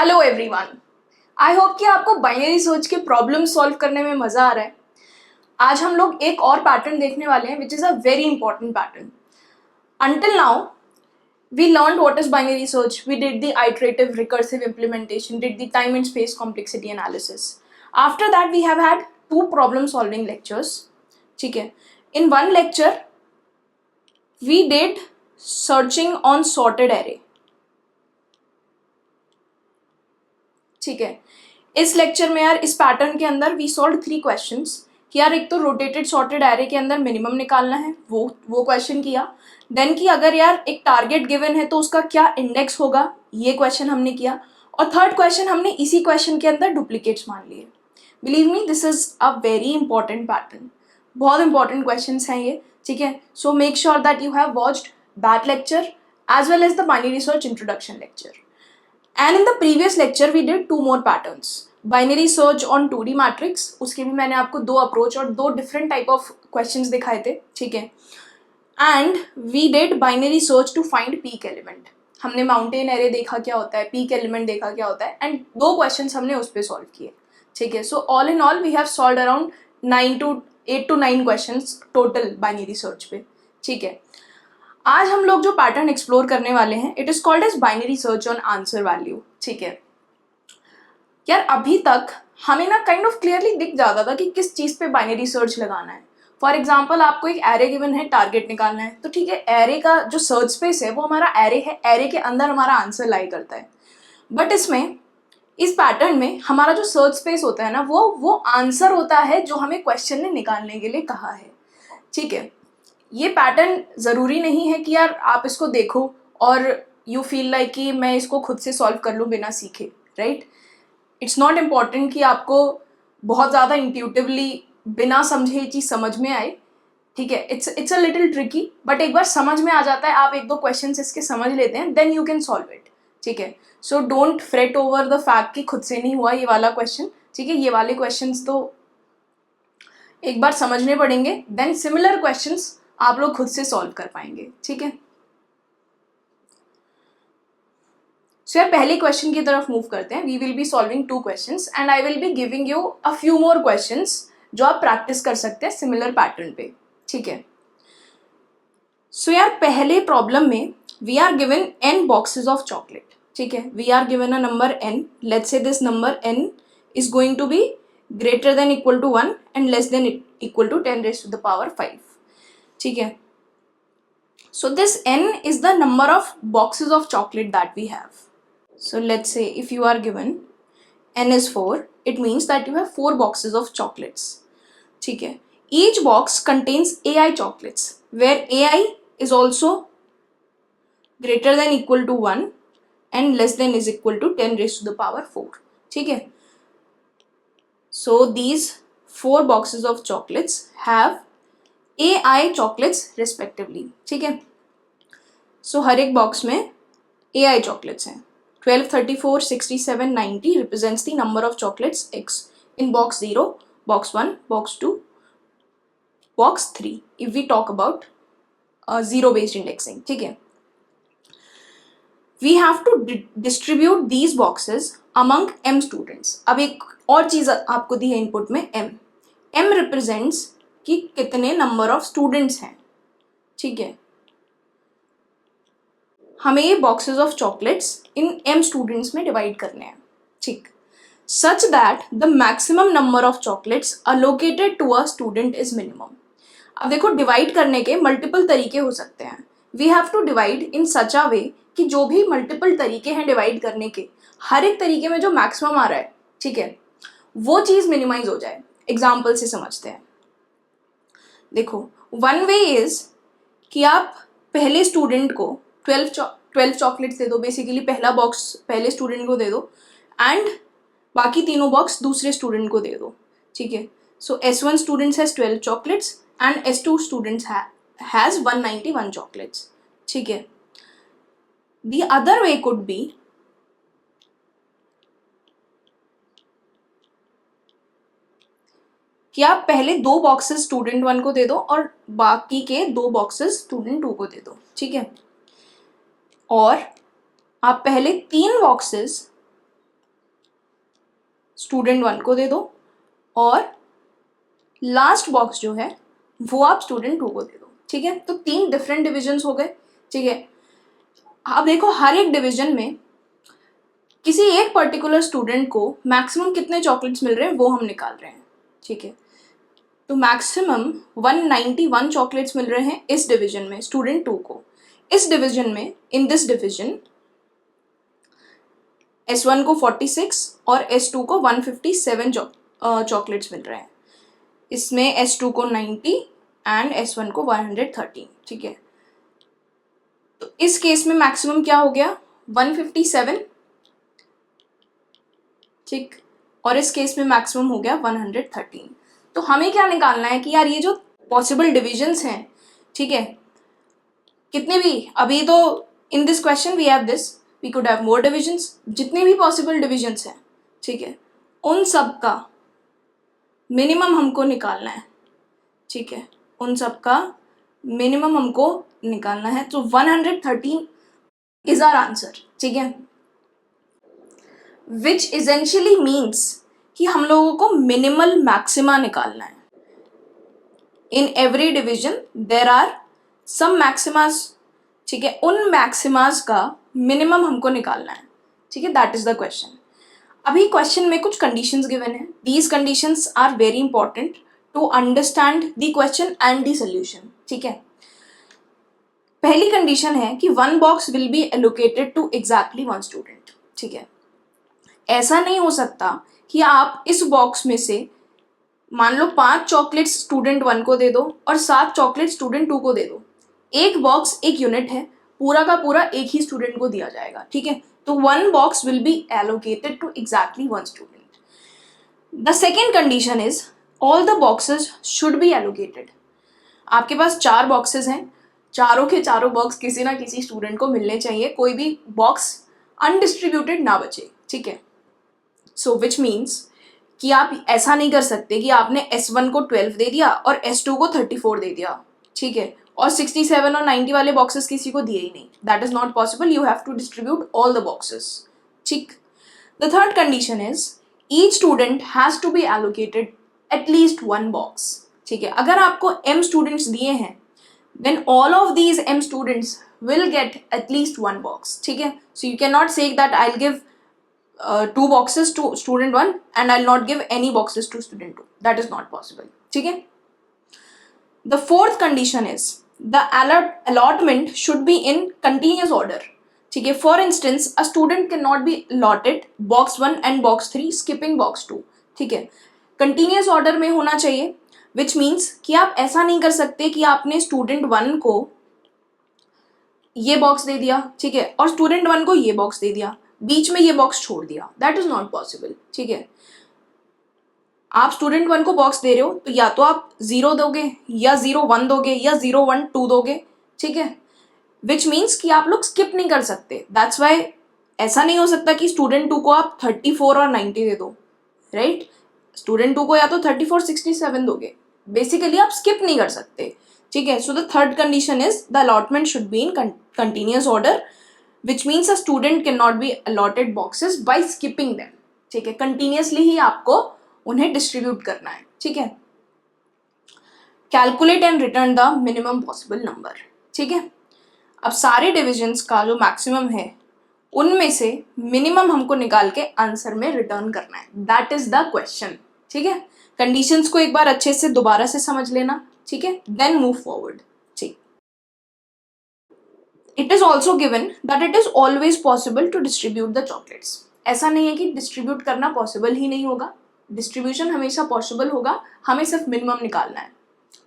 Hello everyone. I hope कि आपको binary search के प्रॉब्लम सॉल्व करने में मज़ा आ रहा है। आज हम लोग एक और पैटर्न देखने वाले हैं which is a very important pattern. Until now we learned what is binary search, we did the iterative recursive implementation, did the time and space complexity analysis. After that we have had two problem solving lectures. ठीक है, in one lecture we did searching on sorted array. ठीक है, इस lecture में यार इस pattern के अंदर वी सॉल्व 3 क्वेश्चंस कि यार एक तो रोटेटेड सॉर्टेड एरे के अंदर मिनिमम निकालना है, वो क्वेश्चन किया। देन कि अगर यार एक टारगेट गिवन है तो उसका क्या इंडेक्स होगा, ये क्वेश्चन हमने किया। और थर्ड क्वेश्चन हमने इसी क्वेश्चन के अंदर डुप्लीकेट्स मान लिए। Believe me this is a very important pattern, बहुत इंपॉर्टेंट क्वेश्चन हैं ये। ठीक है, so make sure that you have watched that lecture as well as the binary search introduction lecture. And in the previous lecture we did 2 more patterns. Binary search on 2D matrix, उसके भी मैंने आपको 2 approach और 2 different type of questions दिखाए थे. ठीक है, and we did binary search to find peak element. हमने माउंटेन एरे देखा क्या होता है, पीक एलिमेंट देखा क्या होता है, एंड 2 क्वेश्चंस हमने उस पर सॉल्व किए. ठीक है, so all in all we have solve around 8 to 9 questions total binary search पे. ठीक है, आज हम लोग जो पैटर्न एक्सप्लोर करने वाले हैं it is called as binary search on answer value. ठीक है यार, अभी तक हमें ना काइंड ऑफ क्लियरली दिख जाता था कि किस चीज़ पे बाइनरी सर्च लगाना है. फॉर एग्जांपल आपको एक एरे गिवन है, टारगेट निकालना है, तो ठीक है एरे का जो सर्च स्पेस है वो हमारा एरे है, एरे के अंदर हमारा आंसर लाई करता है. बट इसमें इस पैटर्न में हमारा जो सर्च स्पेस होता है ना वो आंसर होता है जो हमें क्वेश्चन ने निकालने के लिए कहा है. ठीक है, ये पैटर्न ज़रूरी नहीं है कि यार आप इसको देखो और यू फील लाइक कि मैं इसको खुद से सॉल्व कर लूँ बिना सीखे. राइट, इट्स नॉट इम्पॉर्टेंट कि आपको बहुत ज़्यादा इंट्यूटिवली बिना समझे ये चीज़ समझ में आए. ठीक है, it's a little tricky, but एक बार समझ में आ जाता है, आप 1-2 क्वेश्चन इसके समझ लेते हैं, then you can solve it. ठीक है, so don't fret over the fact कि खुद से नहीं हुआ ये वाला क्वेश्चन. ठीक है, ये वाले क्वेश्चन तो एक बार समझने पड़ेंगे, देन सिमिलर क्वेश्चंस आप लोग खुद से सॉल्व कर पाएंगे. ठीक है, सो यार पहले क्वेश्चन की तरफ मूव करते हैं. We will be solving 2 questions and I will be giving you a few more questions जो आप प्रैक्टिस कर सकते हैं सिमिलर पैटर्न पे. ठीक है, सो यार पहले प्रॉब्लम में we are given n boxes of chocolate. ठीक है, we are given a number n. Let's say this number n is going to be greater than equal to 1 and less than equal to 10 raised to the power 5. ठीक है, so this n is the number of boxes of chocolate that we have. So let's say if you are given n is 4, it means that you have 4 boxes of chocolates. ठीक है, each box contains ai chocolates where ai is also greater than equal to 1 and less than is equal to 10 raised to the power 4. ठीक है, so these 4 boxes of chocolates have AI chocolates respectively. ठीक है, so हर एक box में AI chocolates हैं. 12, 34, 67, 90 represents the number of chocolates X in box 0, box 1, box 2, box 3 if we talk about zero based indexing. ठीक है, we have to distribute these boxes among m students. अब एक और चीज आपको दी है इनपुट में m represents कि कितने नंबर ऑफ स्टूडेंट्स हैं. ठीक है, हमें ये बॉक्सेस ऑफ चॉकलेट्स इन m स्टूडेंट्स में डिवाइड करने हैं. ठीक, such that the maximum number of chocolates allocated to a student is minimum. अब देखो डिवाइड करने के मल्टीपल तरीके हो सकते हैं. We have to divide in such a way कि जो भी मल्टीपल तरीके हैं डिवाइड करने के, हर एक तरीके में जो मैक्सिमम आ रहा है, ठीक है, वो चीज़ मिनिमाइज हो जाए. एग्जाम्पल से समझते हैं. देखो, वन वे इज कि आप पहले स्टूडेंट को 12 चॉकलेट्स दे दो. बेसिकली पहला बॉक्स पहले स्टूडेंट को दे दो एंड बाकी तीनों बॉक्स दूसरे स्टूडेंट को दे दो. ठीक है, सो S1 students has 12 chocolates and S2 students has 191 chocolates. ठीक है, the other way could be कि आप पहले 2 बॉक्सेस स्टूडेंट 1 को दे दो और बाकी के 2 बॉक्सेस स्टूडेंट 2 को दे दो. ठीक है, और आप पहले 3 बॉक्सेस स्टूडेंट 1 को दे दो और लास्ट बॉक्स जो है वो आप स्टूडेंट 2 को दे दो, ठीक है। तो 3 डिफरेंट डिविजन्स हो गए, ठीक है। अब देखो हर एक डिवीजन में किसी एक पर्टिकुलर स्टूडेंट को मैक्सिमम कितने चॉकलेट्स मिल रहे हैं वो हम निकाल रहे हैं, ठीक है। तो मैक्सिमम 191 चॉकलेट्स मिल रहे हैं इस डिवीजन में स्टूडेंट 2 को। इस डिवीजन में, इन दिस डिवीजन, S1 को 46 और S2 को 157 चॉकलेट्स मिल रहे हैं। इसमें S2 को 90 एंड S1 को 113, ठीक है। तो इस केस में मैक्सिमम क्या हो गया, 157, ठीक, और इस केस में मैक्सिमम हो गया 113। तो हमें क्या निकालना है कि यार ये जो पॉसिबल डिविजन्स हैं, ठीक है, कितने भी, अभी तो in this question we have this, we could have more divisions, जितने भी पॉसिबल डिविजन्स हैं, ठीक है, उन सब का मिनिमम हमको निकालना है, ठीक है, उन सब का मिनिमम हमको निकालना है। तो 113 इज आवर आंसर, ठीक है, विच इजेंशियली मीन्स कि हम लोगों को मिनिमल मैक्सिमा निकालना है। In every division there are some maximas, ठीक है, उन मैक्सिमास का मिनिमम हमको निकालना है, ठीक है, दैट इज द क्वेश्चन। अभी क्वेश्चन में कुछ कंडीशंस गिवन है, these conditions are very important to understand the question and the solution, ठीक है। पहली कंडीशन है कि 1 box will be allocated to exactly 1 student, ठीक है। ऐसा नहीं हो सकता कि आप इस बॉक्स में से मान लो 5 चॉकलेट्स स्टूडेंट 1 को दे दो और 7 चॉकलेट स्टूडेंट 2 को दे दो। एक बॉक्स एक यूनिट है, पूरा का पूरा एक ही स्टूडेंट को दिया जाएगा, ठीक है। तो 1 box will be allocated to exactly 1 student. The second condition is all the boxes should be allocated. आपके पास 4 बॉक्सेस हैं, चारों के चारों बॉक्स किसी ना किसी स्टूडेंट को मिलने चाहिए, कोई भी बॉक्स अनडिस्ट्रीब्यूटेड ना बचे, ठीक है। सो विच मीन्स कि आप ऐसा नहीं कर सकते कि आपने S1 को 12 दे दिया और S2 को 34 दे दिया, ठीक है, और 67 और 90 वाले बॉक्सेस किसी को दिए ही नहीं। That is not possible, you have to distribute all the boxes, ठीक। The third condition is each student has to be allocated at least 1 box, ठीक है। अगर आपको M स्टूडेंट्स दिए हैं then all of these M students will get at least 1 box, ठीक है। so you cannot say that I'll give 2 boxes to student 1 and I'll not give any boxes to student 2, that is not possible, ठीक है। the fourth condition is the allotment should be in continuous order, ठीक है। for instance a student cannot be allotted box 1 and box 3 skipping box 2, ठीक है, continuous order में होना चाहिए। विच means कि आप ऐसा नहीं कर सकते कि आपने स्टूडेंट 1 को ये बॉक्स दे दिया, ठीक है, और स्टूडेंट 1 को ये बॉक्स दे दिया, बीच में ये बॉक्स छोड़ दिया, दैट इज नॉट पॉसिबल, ठीक है। आप स्टूडेंट 1 को बॉक्स दे रहे हो तो या तो आप 0 दोगे या 0 1 दोगे या 0 1 2 दोगे, ठीक है, विच मीन्स कि आप लोग स्किप नहीं कर सकते। दैट्स वाई ऐसा नहीं हो सकता कि स्टूडेंट 2 को आप 34 और 90 दे दो, राइट। स्टूडेंट 2 को या तो 34 67 दोगे, बेसिकली आप स्किप नहीं कर सकते, ठीक है। So the third condition is the allotment should be in continuous order, which means a student can not be allotted boxes by skipping them, ठीक है। कंटिन्यूअसली ही आपको उन्हें डिस्ट्रीब्यूट करना है, ठीक है। Calculate and return the minimum possible number, ठीक है। अब सारे डिविजन्स का जो मैक्सिमम है उनमें से मिनिमम हमको निकाल के आंसर में रिटर्न करना है, दैट इज द क्वेश्चन, ठीक है। कंडीशंस को एक बार अच्छे से दोबारा से समझ लेना, ठीक है, देन मूव फॉरवर्ड, ठीक। It is also given that it is always possible to distribute the chocolates. ऐसा नहीं है कि डिस्ट्रीब्यूट करना पॉसिबल ही नहीं होगा, डिस्ट्रीब्यूशन हमेशा पॉसिबल होगा, हमें सिर्फ मिनिमम निकालना है,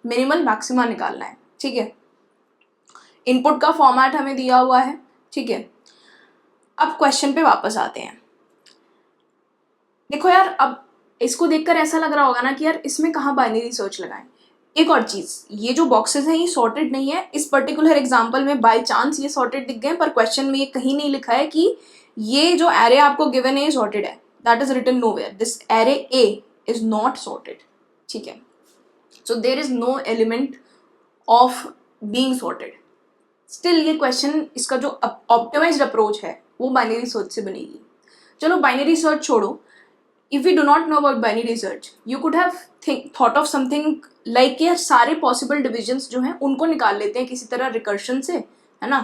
मिनिमल मैक्सिमा निकालना है, ठीक है। इनपुट का फॉर्मेट हमें दिया हुआ है, ठीक है। अब क्वेश्चन पे वापस आते हैं। देखो यार, अब इसको देखकर ऐसा लग रहा होगा ना कि यार इसमें कहाँ बाइनरी सर्च लगाएं। एक और चीज, ये जो बॉक्सेस हैं ये सॉर्टेड नहीं है। इस पर्टिकुलर एग्जांपल में बाय चांस ये सॉर्टेड दिख गए, पर क्वेश्चन में ये कहीं नहीं लिखा है कि ये जो एरे आपको गिवन है ये सॉर्टेड है। That is written nowhere, this array A is not sorted, ठीक है। So there is no element of being sorted. Still ये क्वेश्चन, इसका जो ऑप्टिमाइज्ड अप्रोच है वो बाइनरी सर्च से बनेगी। चलो बाइनरी सर्च छोड़ो, if we do not know about binary search, you could have thought of something like यार सारे possible divisions जो हैं उनको निकाल लेते हैं किसी तरह recursion से, है ना,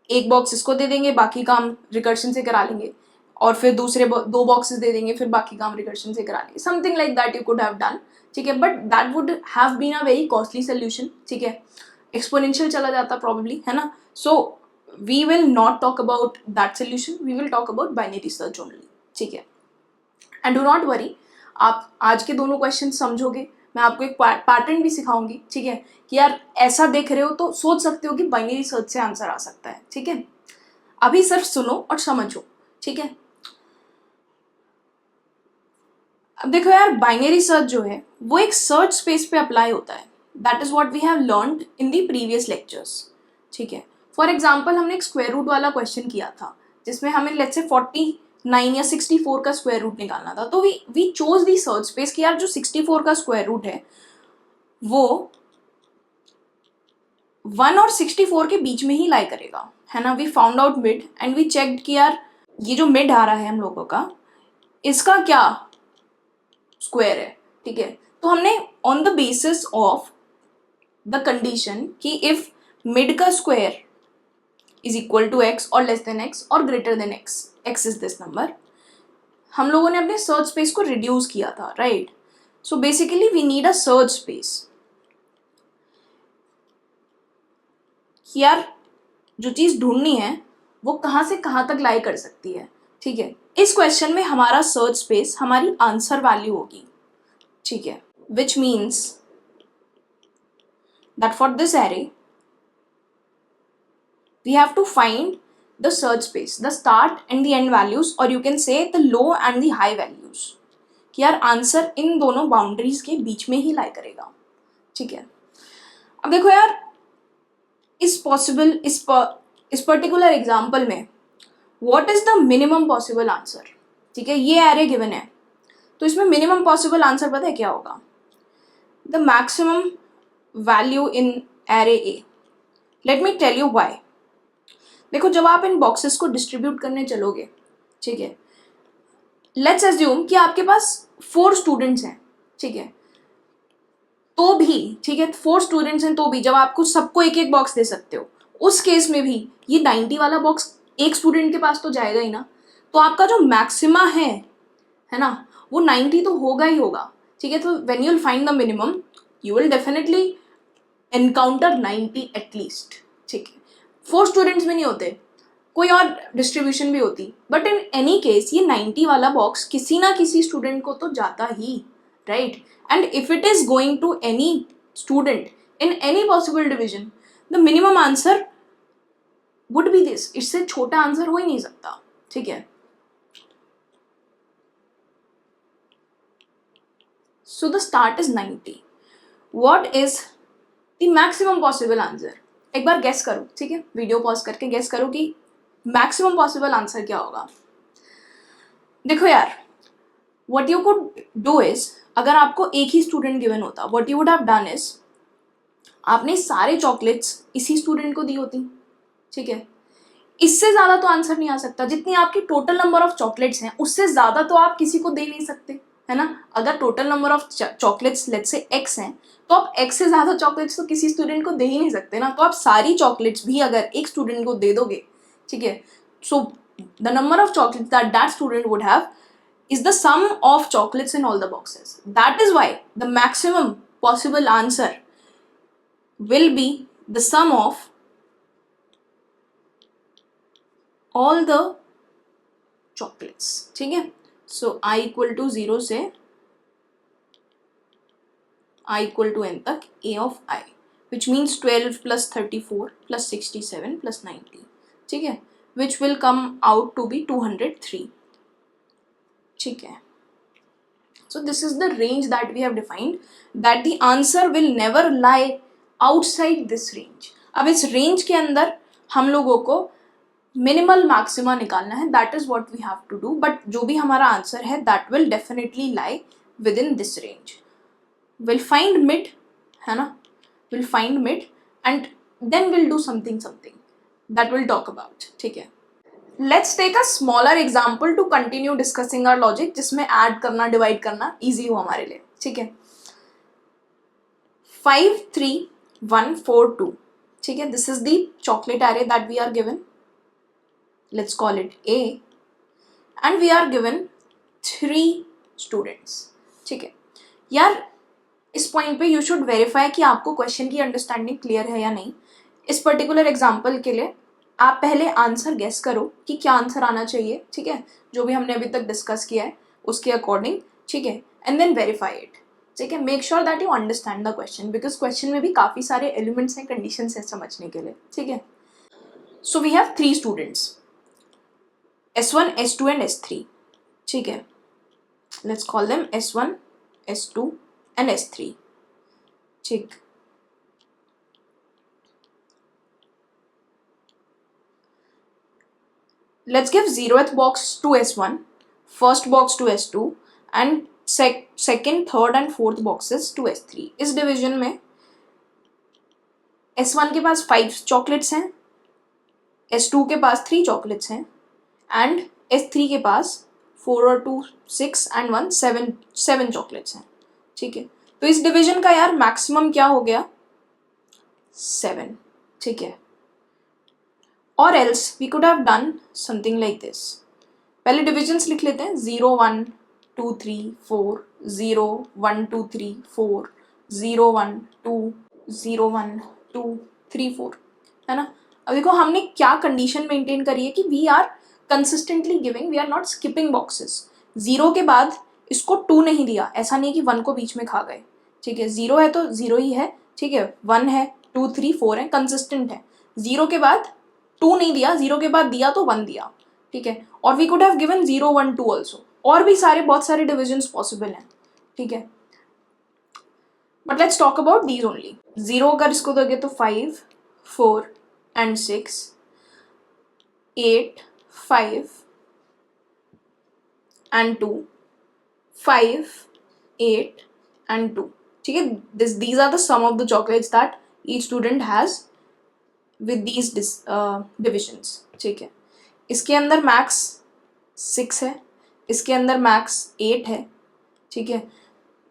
एक बॉक्स इसको दे देंगे, बाकी काम रिकर्शन से करा लेंगे, और फिर दूसरे दो बॉक्सेस दे देंगे, फिर बाकी काम रिकर्शन से करा लेंगे, something like that you could have done, ठीक है, but that would have been a very costly solution, ठीक है, एक्सपोनेंशियल चला जाता प्रॉब्ली, है ना. So we will not talk about that solution, we will talk about binary search only, ठीक है. एंड डू नॉट वरी, आप आज के दोनों क्वेश्चन समझोगे, मैं आपको एक पैटर्न भी सिखाऊंगी, ठीक है, कि यार ऐसा देख रहे हो तो सोच सकते हो कि बाइनरी सर्च से आंसर आ सकता है, ठीक है. अभी सिर्फ सुनो और समझो, ठीक है. अब देखो यार, बाइनरी सर्च जो है वो एक सर्च स्पेस पे अप्लाई होता है, that is what we have learned in the previous lectures, ठीक है. फॉर एग्जाम्पल हमने एक स्क्वायर रूट वाला क्वेश्चन किया था जिसमें हमें लेट्स से 49 या 64 का स्क्वायर रूट निकालना था, तो we chose the search space कि यार जो 64 का स्क्वायर रूट है वो 1 और 64 के बीच में ही लाई करेगा, है ना. We found out mid and we checked कि यार ये जो मिड आ रहा है हम लोगों का, इसका क्या स्क्वायर है, ठीक है. तो हमने on the basis of the condition कि इफ मिड का square is equal to x और लेस देन एक्स और greater than x, x is this number, हम लोगों ने अपने सर्च स्पेस को रिड्यूस किया था, right. So basically we need a search space, यार जो चीज ढूंढनी है वो कहाँ से कहाँ तक लाई कर सकती है, ठीक है. इस क्वेश्चन में हमारा सर्च स्पेस हमारी आंसर वैल्यू होगी, ठीक है, which means that for this array we have to find the search space, the start and the end values, or you can say the low and the high values, कि यार answer in दोनों boundaries के बीच में ही लाई करेगा, ठीक है. अब देखो यार, इस पर्टिकुलर एग्जाम्पल में what is the minimum possible answer, ठीक है. ये एरे गिवन है तो इसमें मिनिमम पॉसिबल आंसर पता है क्या होगा, the maximum value in array A. Let me tell you why. देखो जब आप इन बॉक्सेस को डिस्ट्रीब्यूट करने चलोगे, ठीक है, लेट्स अज्यूम कि आपके पास 4 स्टूडेंट्स हैं, ठीक है, तो भी, ठीक है, 4 स्टूडेंट्स हैं तो भी जब आपको सबको एक एक बॉक्स दे सकते हो, उस केस में भी ये 90 वाला बॉक्स एक स्टूडेंट के पास तो जाएगा ही ना. तो आपका जो मैक्सिमा है ना, वो 90 तो होगा ही होगा, ठीक है. तो when you will find the minimum you will definitely encounter 90 at least, ठीक है. 4 स्टूडेंट्स भी नहीं होते, कोई और डिस्ट्रीब्यूशन भी होती, बट इन एनी केस ये 90 वाला बॉक्स किसी ना किसी स्टूडेंट को तो जाता ही, right. And if it is going to any student in any possible division, the minimum answer would be this, इससे छोटा आंसर हो ही नहीं सकता, ठीक है. So the start is 90. What is the maximum possible answer, एक बार गेस करो, ठीक है, वीडियो पॉज करके गेस करो कि मैक्सिमम पॉसिबल आंसर क्या होगा. देखो यार, what you could do is, अगर आपको एक ही स्टूडेंट गिवन होता, what you would have done is, आपने सारे चॉकलेट्स इसी स्टूडेंट को दी होती, ठीक है. इससे ज़्यादा तो आंसर नहीं आ सकता, जितनी आपकी टोटल नंबर ऑफ चॉकलेट्स हैं उससे ज़्यादा तो आप किसी को दे नहीं सकते, है ना. अगर total number of chocolates let's say x हैं तो आप x से ज़्यादा चॉकलेट्स तो किसी स्टूडेंट को दे ही नहीं सकते ना. तो आप सारी चॉकलेट्स भी अगर एक स्टूडेंट को दे दोगे, ठीक है, so the number of chocolates that student would have is the sum of chocolates in all the boxes. That is why the maximum possible answer will be the sum of all the chocolates, ठीक है. So I equal to 0 से I equal to n तक a of I, which means 12 plus 34 plus 67 plus 90, ठीक है, which will come out to be 203, ठीक है. So this is the range that we have defined, that the answer will never lie outside this range. अब इस range के अंदर हम लोगों को मिनिमल मैक्सिमा निकालना है, that is what we have to do. But जो भी हमारा आंसर है that will definitely lie within this range. Will find mid, है ना, will find mid and then will do something that will talk about, ठीक है. Let's take a smaller example to continue discussing our logic, जिसमें add करना divide करना easy हो हमारे लिए, ठीक है। 5 3 1 4 2, ठीक है, this is the chocolate array that we are given, let's call it A, and we are given 3 students, ठीक है। यार इस पॉइंट पे यू शुड वेरीफाई कि आपको क्वेश्चन की अंडरस्टैंडिंग क्लियर है या नहीं। इस पर्टिकुलर एग्जाम्पल के लिए आप पहले आंसर गेस करो कि क्या आंसर आना चाहिए, ठीक है, जो भी हमने अभी तक डिस्कस किया है उसके अकॉर्डिंग, ठीक है, एंड देन वेरीफाई इट, ठीक है। Make sure that you understand the question, because question में भी काफ़ी सारे एलिमेंट्स हैं, कंडीशंस हैं समझने के लिए, ठीक है। So we have 3 students, S1 S2 and S3, ठीक है। Let's call them S1 S2 and S3, ठीक। Let's give 0th box to S1, first box to S2 and second, third and fourth boxes to S3. इस division में S1 के पास 5 chocolates हैं, S2 के पास 3 chocolates हैं and S3 के पास 4 और 2 6 and 1 7 chocolates हैं, ठीक है। तो इस डिवीजन का यार मैक्सिमम क्या हो गया, 7, ठीक है। और else we could have done something like this, पहले डिविजन्स लिख लेते हैं, 0 1 2 3 4 0 1 2 3 4 0 1 2 0 1 2 3 4, है ना। अब देखो हमने क्या कंडीशन मेंटेन करी है कि we are consistently giving, we are not skipping boxes. 0 के बाद इसको 2 नहीं दिया, ऐसा नहीं कि 1 को बीच में खा गए, ठीक है। 0 है तो 0 ही है, ठीक है, 1 है 2 3 4 है, कंसिस्टेंट है। 0 के बाद 2 नहीं दिया, 0 के बाद दिया तो 1 दिया, ठीक है। और we could have given 0 1 2 also, और भी सारे बहुत सारे डिविजन्स पॉसिबल हैं, ठीक है। But let's talk about these only. 0 अगर इसको दोगे तो 5 4 एंड 6 8 5 एंड 2 5 8 एंड 2, ठीक है। these are the sum of the chocolates that each student has with these divisions, ठीक है। इसके अंदर मैक्स 6 है, इसके अंदर मैक्स 8 है, ठीक है।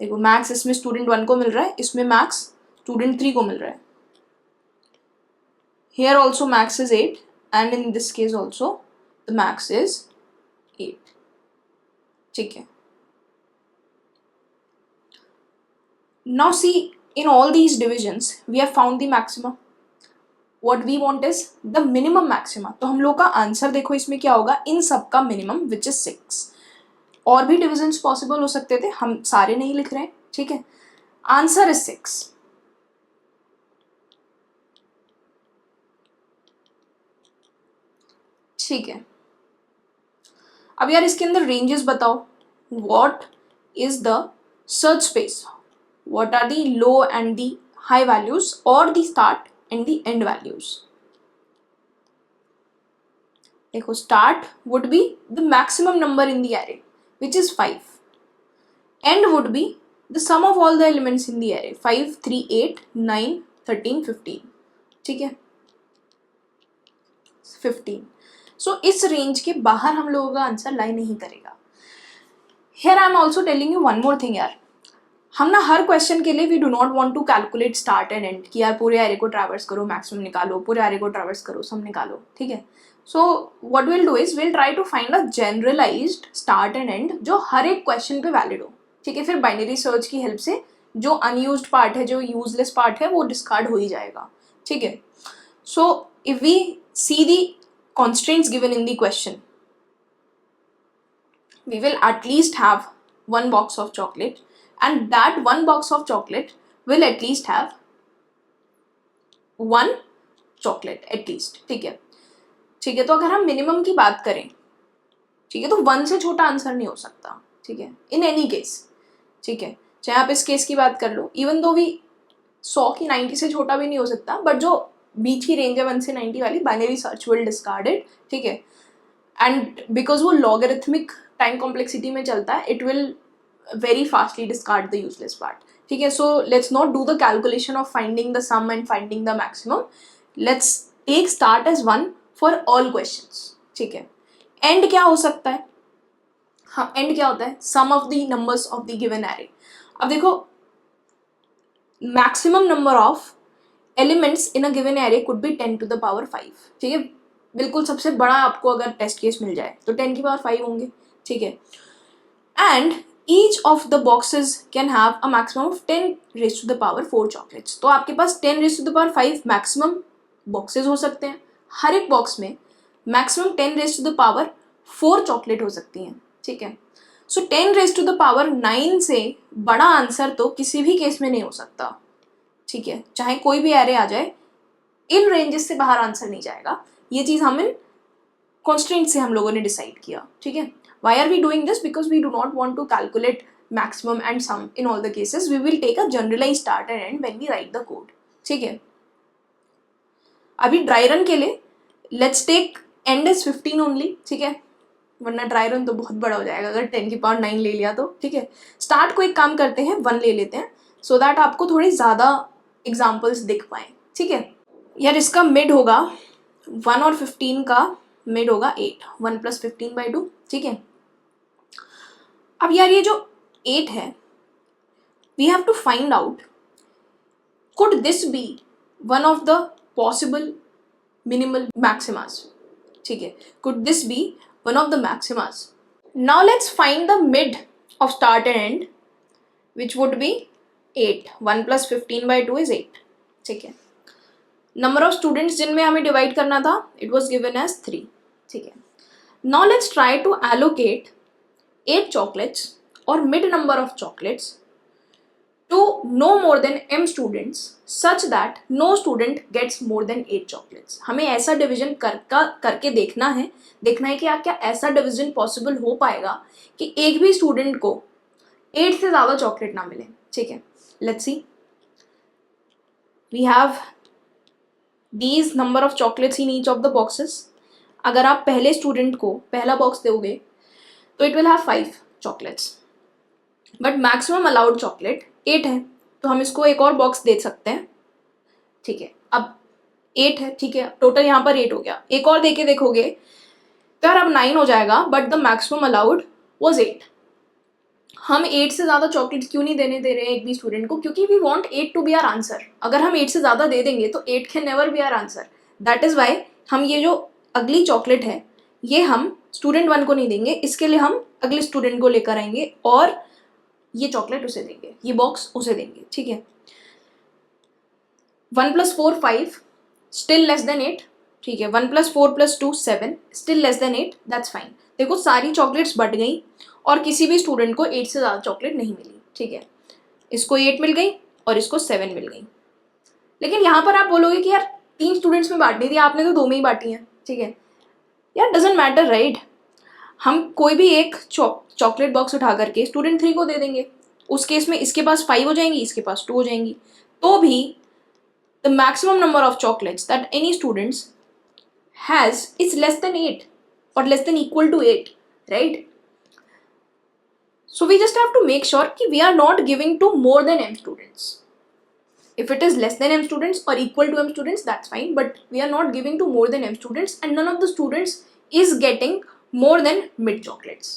देखो मैक्स इसमें स्टूडेंट 1 को मिल रहा है, इसमें मैक्स स्टूडेंट 3 को मिल रहा है। Here also max is 8 and in this case also the max is 8, ठीक है। Now see in all these divisions we have found the maximum, what we want is the minimum maxima। तो हम लोग का आंसर देखो इसमें क्या होगा, इन सब का मिनिमम विच इज 6। और भी डिविजन्स पॉसिबल हो सकते थे, हम सारे नहीं लिख रहे हैं, ठीक है। आंसर इज 6, ठीक है। अब यार इसके अंदर रेंजेस बताओ, what is the search space, what are the low and the high values और the start and the end values। देखो start would be the maximum number in the array which is 5, end would be the sum of all the elements in the array 5 3 8 9 13 15, ठीक है, 15। सो इस range के बाहर हम लोगों का आंसर लाई नहीं करेगा। Here I am also telling you one more thing यार, हम ना हर क्वेश्चन के लिए we do not want to calculate start and end कि यार पूरे एरे को ट्रैवर्स करो मैक्सिमम निकालो, पूरे एरे को ट्रैवर्स करो सब निकालो, ठीक है। So what will do is will try to find a generalized start and end जो हर एक क्वेश्चन पे वैलिड हो, ठीक है। फिर बाइनरी सर्च की हेल्प से जो अनयूज्ड पार्ट है, जो यूजलेस पार्ट है वो डिस्कार्ड हो ही जाएगा, ठीक है। So if we see the constraints given in the question, we will at least have one box of chocolate and that one box of chocolate will at least have one chocolate at least, ठीक है, ठीक है। तो अगर हम minimum की बात करें, ठीक है, तो 1 से छोटा आंसर नहीं हो सकता, ठीक है, इन एनी केस, ठीक है। चाहे आप इस केस की बात कर लो, इवन दो भी 100 की 90 से छोटा भी नहीं हो सकता, बट जो बीच की रेंज है 1 से 90 वाली, binary search will discard it, ठीक है। एंड बिकॉज वो लॉगरिथमिक टाइम कॉम्प्लेक्सिटी में चलता है, it will very fastly discard the useless part, ठीक है। So let's not do the calculation of finding the sum and finding the maximum, let's take start as 1 for all questions, ठीक है। And क्या हो सकता है? हाँ, एंड क्या होता है? Sum of the numbers of the given array. अब देखो, maximum number of elements in a given array could be 10 to the power 5। ठीक है, बिल्कुल सबसे बड़ा आपको अगर टेस्ट केस मिल जाए तो 10 की पावर 5 होंगे। ठीक है, and each of the boxes can have a maximum of 10 raise to the power 4 chocolates. तो आपके पास 10 raise to the power 5 maximum boxes हो सकते हैं। हर एक बॉक्स में maximum 10 raise to the power 4 chocolate हो सकती हैं। ठीक है, so 10 raise to the power 9 से बड़ा आंसर तो किसी भी केस में नहीं हो सकता। ठीक है, चाहे कोई भी एरे आ जाए, इन रेंजेस से बाहर आंसर नहीं जाएगा। ये चीज हम इन कॉन्स्टेंट से हम लोगों ने डिसाइड किया। ठीक है, why are we doing this? Because we do not want to calculate maximum and sum in all the cases. We will take a generalize start and end when we write the code. ठीक है, अभी dry run के लिए let's take end is 15 only. ठीक है, वरना dry run तो बहुत बड़ा हो जाएगा अगर 10 की पावर 9 ले लिया तो। ठीक है, स्टार्ट को एक काम करते हैं, 1 ले लेते हैं, सो दैट आपको थोड़ी ज़्यादा एग्जाम्पल्स दिख पाए। ठीक है यार, इसका मिड होगा 1 और 15 का मिड होगा 8, 1 + 15/2। ठीक है, अब यार ये जो 8 है, we have to find out could this be one of the possible minimal maximas. ठीक है, could this be one of the maximas? Now let's find the mid of start and end, which would be 8, 1 + 15/2 is 8। ठीक है, number of students जिनमें हमें divide करना था, it was given as 3। ठीक है, now let's try to allocate 8 chocolates or mid number of chocolates to no more than m students such that no student gets more than 8 chocolates। हमें ऐसा division करके देखना है कि क्या ऐसा डिवीजन पॉसिबल हो पाएगा कि एक भी स्टूडेंट को 8 से ज़्यादा चॉकलेट ना मिले। ठीक है, let's see, we have these number of chocolates in each of the boxes. अगर आप पहले स्टूडेंट को पहला बॉक्स दोगे तो it will have 5 chocolates, but maximum allowed chocolate 8 है, तो हम इसको एक और बॉक्स दे सकते हैं। ठीक है, अब 8 है, ठीक है, टोटल यहाँ पर 8 हो गया। एक और देके देखोगे तो यार अब 9 हो जाएगा, but the maximum allowed was 8। हम 8 से ज़्यादा चॉकलेट क्यों नहीं देने दे रहे हैं एक भी स्टूडेंट को? क्योंकि we want 8 to be our answer. अगर हम 8 से ज़्यादा दे देंगे तो 8 can never be our answer. That is why हम ये जो अगली चॉकलेट है, ये हम स्टूडेंट 1 को नहीं देंगे, इसके लिए हम अगले स्टूडेंट को लेकर आएंगे और ये चॉकलेट उसे देंगे, ये बॉक्स उसे देंगे। ठीक है, 1 + 4 5, स्टिल लेस देन 8। ठीक है, 1 + 4 + 2 7, still less than 8, that's fine. देखो सारी चॉकलेट्स बट गई और किसी भी स्टूडेंट को 8 से ज़्यादा चॉकलेट नहीं मिली। ठीक है, इसको 8 मिल गई और इसको 7 मिल गई। लेकिन यहाँ पर आप बोलोगे कि यार 3 स्टूडेंट्स में बांटनी थी, आपने तो 2 में ही बांटी हैं। ठीक है यार, डजेंट मैटर राइट। हम कोई भी एक चॉकलेट बॉक्स उठा करके स्टूडेंट 3 को दे देंगे, उस केस में इसके पास 5 हो जाएंगी, इसके पास 2 हो जाएंगी, तो भी the maximum number of chocolates that any students has is less than 8 और less than equal to 8, right? So we just have to make sure कि we are not giving to more than m students. If it is less than m students or equal to m students, that's fine, but we are not giving to more than m students and none of the students is getting more than mid chocolates.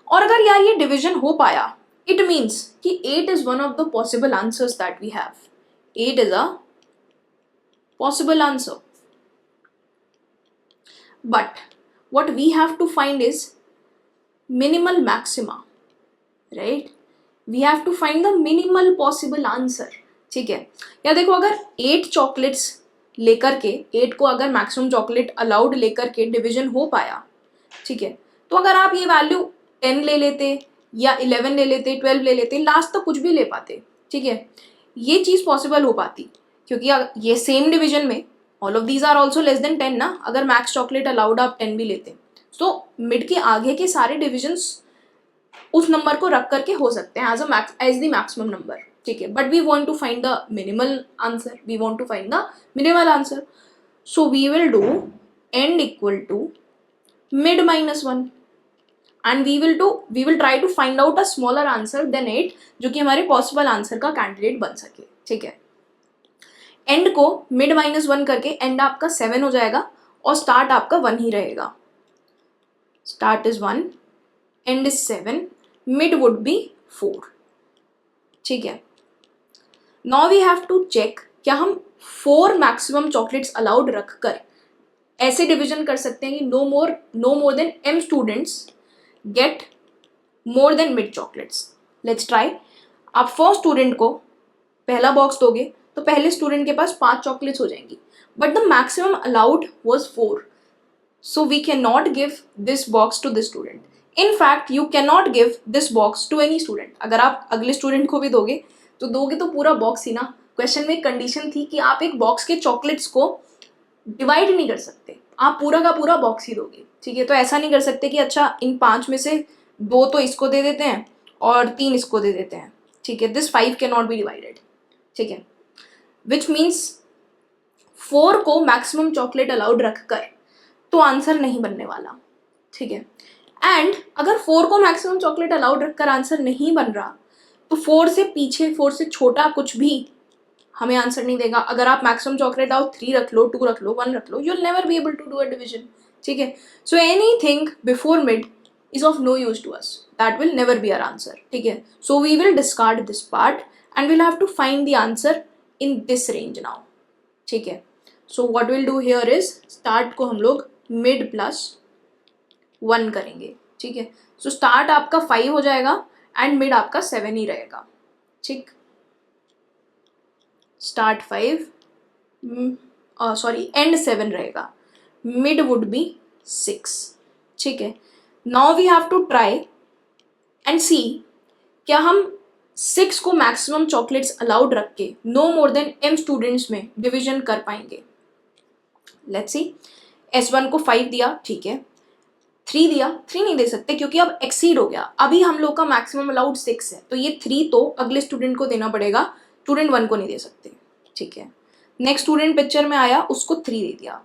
और अगर यार ये division हो पाया, it means कि 8 is one of the possible answers that we have. 8 is a possible answer. But what we have to find is minimal maxima, right? We have to find the minimal possible answer. ठीक है, या देखो अगर 8 chocolates लेकर के 8 को अगर maximum chocolate allowed लेकर के डिवीजन हो पाया, ठीक है, तो अगर आप ये वैल्यू 10 ले लेते या 11 ले लेते, 12 ले लेते, लास्ट तक कुछ भी ले पाते। ठीक है, ये चीज़ पॉसिबल हो पाती, क्योंकि ये सेम डिवीजन में all of these are also less than 10 ना। अगर मैक्स चॉकलेट अलाउड आप 10 भी लेते, तो मिड के आगे के सारे डिविजन्स उस नंबर को रख करके हो सकते हैं एज द मैक्सिमम नंबर। ठीक है, but we want to find the minimal answer, we want to find the minimal answer, so we will do end equal to mid -1 and we will try to find out a smaller answer than 8, जो कि हमारे possible answer का candidate बन सके। ठीक है, and को mid -1 करके एंड आपका 7 हो जाएगा और स्टार्ट आपका 1 ही रहेगा। Start is 1, end is 7, mid would be 4. ठीक है. Now we have to check क्या हम 4 मैक्सिमम चॉकलेट्स अलाउड रखकर ऐसे डिवीजन कर सकते हैं कि no more than m students get more than mid chocolates. Let's try. आप फर्स्ट स्टूडेंट को पहला बॉक्स दोगे तो पहले स्टूडेंट के पास 5 चॉकलेट्स हो जाएंगी, but the maximum allowed was 4. So we cannot give this box to this student. In fact, you cannot give this box to any student. अगर आप अगले स्टूडेंट को भी दोगे तो पूरा बॉक्स ही ना. क्वेश्चन में एक कंडीशन थी कि आप एक बॉक्स के चॉकलेट्स को डिवाइड नहीं कर सकते, आप पूरा का पूरा बॉक्स ही दोगे. ठीक है. तो ऐसा नहीं कर सकते कि अच्छा इन 5 में से 2 तो इसको दे देते हैं और 3 इसको दे देते हैं. ठीक है. This 5 can not B divided. ठीक है. विच मीन्स 4 को मैक्सिमम चॉकलेट अलाउड रखकर तो आंसर नहीं बनने वाला. ठीक है. एंड अगर 4 को मैक्सिमम चॉकलेट अलाउड रखकर आंसर नहीं बन रहा तो 4 से पीछे 4 से छोटा कुछ भी हमें आंसर नहीं देगा. अगर आप मैक्सिमम चॉकलेट आओ 3 रख लो, 2 रख लो, 1 रख लो, you will never be able to do a division. ठीक है. So anything before mid is of no use to us. That will never be our answer. ठीक है. So we will discard this part and we'll have to find the answer in this range now. ठीक है. So what we'll do here is start को हम लोग mid plus 1 करेंगे. ठीक है. So start आपका 5 हो जाएगा and mid आपका 7 ही रहेगा. ठीक. start 5 end 7 रहेगा. mid would be 6. ठीक है. Now we have to try and see क्या हम 6 को मैक्सिमम चॉकलेट्स अलाउड रख के no more than m students में डिवीजन कर पाएंगे. Let's see. S1 को 5 दिया. ठीक है. 3 दिया. 3 नहीं दे सकते क्योंकि अब एक्सीड हो गया. अभी हम लोग का मैक्सिमम अलाउड 6 है, तो ये 3 तो अगले स्टूडेंट को देना पड़ेगा, स्टूडेंट 1 को नहीं दे सकते. ठीक है. नेक्स्ट स्टूडेंट पिक्चर में आया, उसको 3 दे दिया.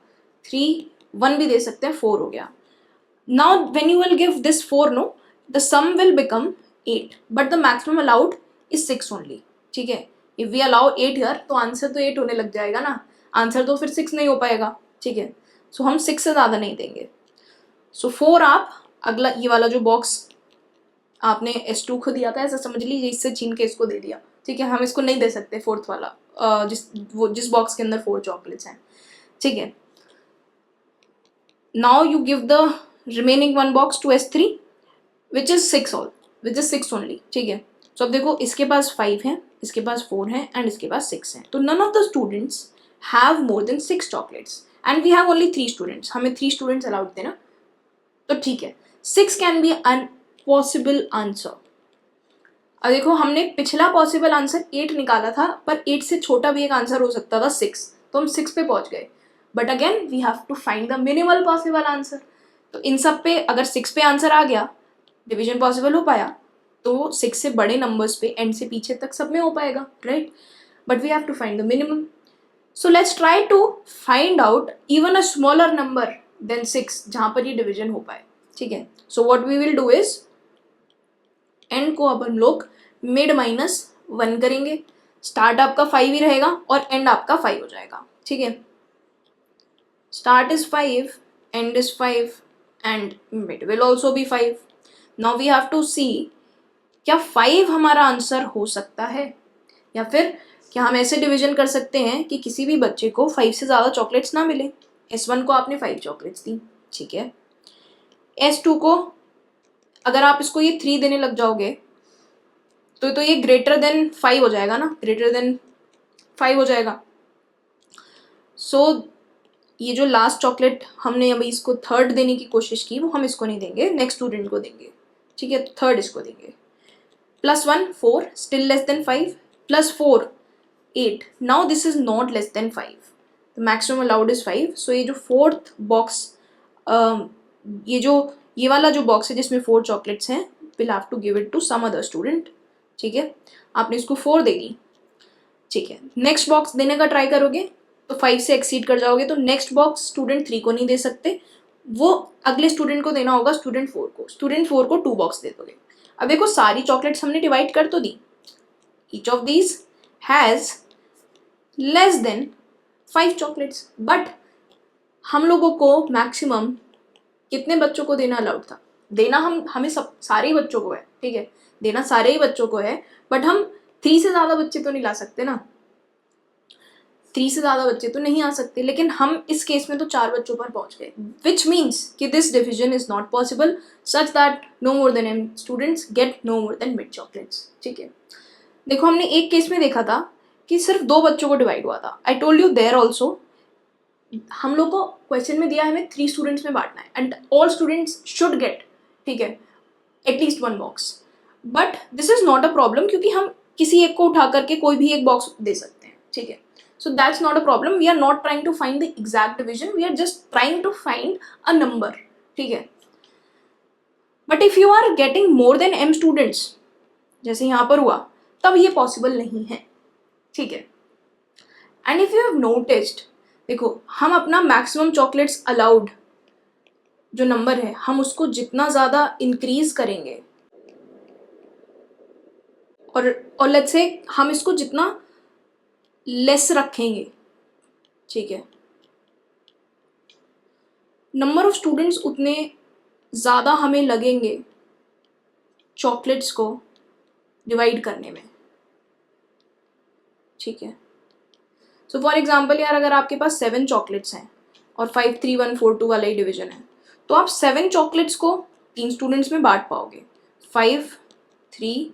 3 1 भी दे सकते हैं, 4 हो गया. Now when you will give this 4, no, the sum will become 8, but the maximum allowed is 6 only. ठीक है. If we allow 8 here, तो आंसर तो 8 होने लग जाएगा ना, आंसर तो फिर 6 नहीं हो पाएगा. ठीक है. सो हम 6 से ज़्यादा नहीं देंगे. सो 4 आप अगला ये वाला जो बॉक्स आपने S2 को दिया था ऐसा समझ लीजिए, इससे छीन के इसको दे दिया. ठीक है. हम इसको नहीं दे सकते फोर्थ वाला, जिस बॉक्स के अंदर 4 चॉकलेट्स हैं. ठीक है. Now you give the remaining one box to S3 which is 6 only. ठीक है. So अब देखो इसके पास 5 है, इसके पास 4 है and इसके पास 6 है. तो none of the students have more than 6 chocolates and we have only 3 students. हमें 3 students allowed थे ना, तो ठीक है. 6 can be an possible answer. अब देखो हमने पिछला पॉसिबल आंसर 8 निकाला था, पर 8 से छोटा भी एक आंसर हो सकता था 6, तो हम 6 पे पहुंच गए. But again we have to find the minimal possible answer. तो इन सब पे अगर 6 पे आंसर आ गया, डिवीजन पॉसिबल हो पाया, तो 6 से बड़े नंबर्स पे एंड से पीछे तक सब में हो पाएगा, right. But we have to find the minimum. So let's try to find out even a smaller number than 6 जहाँ पर ये डिवीजन हो पाए. ठीक है. So what we will do is end को अब हम लोग मिड -1 करेंगे. स्टार्ट आपका 5 ही रहेगा और एंड आपका 5 हो जाएगा. ठीक है. Start is 5, end is 5 and mid will also be 5. Now we have to see क्या 5 हमारा आंसर हो सकता है या फिर क्या हम ऐसे डिवीजन कर सकते हैं कि किसी भी बच्चे को 5 से ज़्यादा चॉकलेट्स ना मिले. S1 को आपने 5 चॉकलेट्स दी. ठीक है. S2 को अगर आप इसको ये 3 देने लग जाओगे तो ये ग्रेटर देन 5 हो जाएगा ना, ग्रेटर देन 5 हो जाएगा. सो ये जो लास्ट चॉकलेट हमने अभी इसको 3rd देने की कोशिश की, वो हम इसको नहीं देंगे, नेक्स्ट स्टूडेंट को देंगे. ठीक है. 3rd इसको देंगे. +1 4 still less than 5, +4 8. Now this is not less than 5. The maximum allowed is 5. सो ये जो 4th बॉक्स, ये वाला जो बॉक्स है जिसमें 4 चॉकलेट्स हैं, will have to give it to some other student. ठीक है. आपने इसको 4 दे दी. ठीक है. नेक्स्ट बॉक्स देने का ट्राई करोगे तो 5 से एक्सीड कर जाओगे, तो नेक्स्ट बॉक्स स्टूडेंट 3 को नहीं दे सकते, वो अगले स्टूडेंट को देना होगा, स्टूडेंट 4 को. स्टूडेंट 4 को 2 बॉक्स दे दोगे. अब देखो सारी चॉकलेट्स हमने डिवाइड कर तो दी. Each of these has less than 5 chocolates, but हम लोगों को मैक्सिमम कितने बच्चों को देना अलाउड था? देना हमें सब सारे ही बच्चों को है, ठीक है, देना सारे ही बच्चों को है, बट हम 3 से ज़्यादा बच्चे तो नहीं ला सकते ना, 3 से ज़्यादा बच्चे तो नहीं आ सकते, लेकिन हम इस केस में तो 4 बच्चों पर पहुंच गए, विच मीन्स कि this division is not possible such that no more than m students get no more than mid chocolates, ठीक है। देखो हमने एक केस में देखा था कि सिर्फ 2 बच्चों को डिवाइड हुआ था। I told you there also हम लोग को क्वेश्चन में दिया है हमें 3 स्टूडेंट्स में बांटना है and all students should get, ठीक है, at least 1 box, but this is not a problem क्योंकि हम किसी एक को उठा करके कोई भी एक बॉक्स दे सकते हैं, ठीक है। So that's not a problem. We are not trying to find the exact division. We are just trying to find a number. ठीक है. But if you are getting more than m students, जैसे यहाँ पर हुआ, तब ये possible नहीं है. ठीक है. And if you have noticed, देखो हम अपना maximum chocolates allowed जो नंबर है हम उसको जितना ज़्यादा इंक्रीज करेंगे और लेट्स से हम इसको जितना लेस रखेंगे, ठीक है, नंबर ऑफ स्टूडेंट्स उतने ज़्यादा हमें लगेंगे चॉकलेट्स को डिवाइड करने में, ठीक है। सो फॉर एग्जांपल यार अगर आपके पास 7 चॉकलेट्स हैं और 5 3 1 4 2 वाला ही डिवीजन है, तो आप 7 चॉकलेट्स को 3 स्टूडेंट्स में बांट पाओगे, 5 3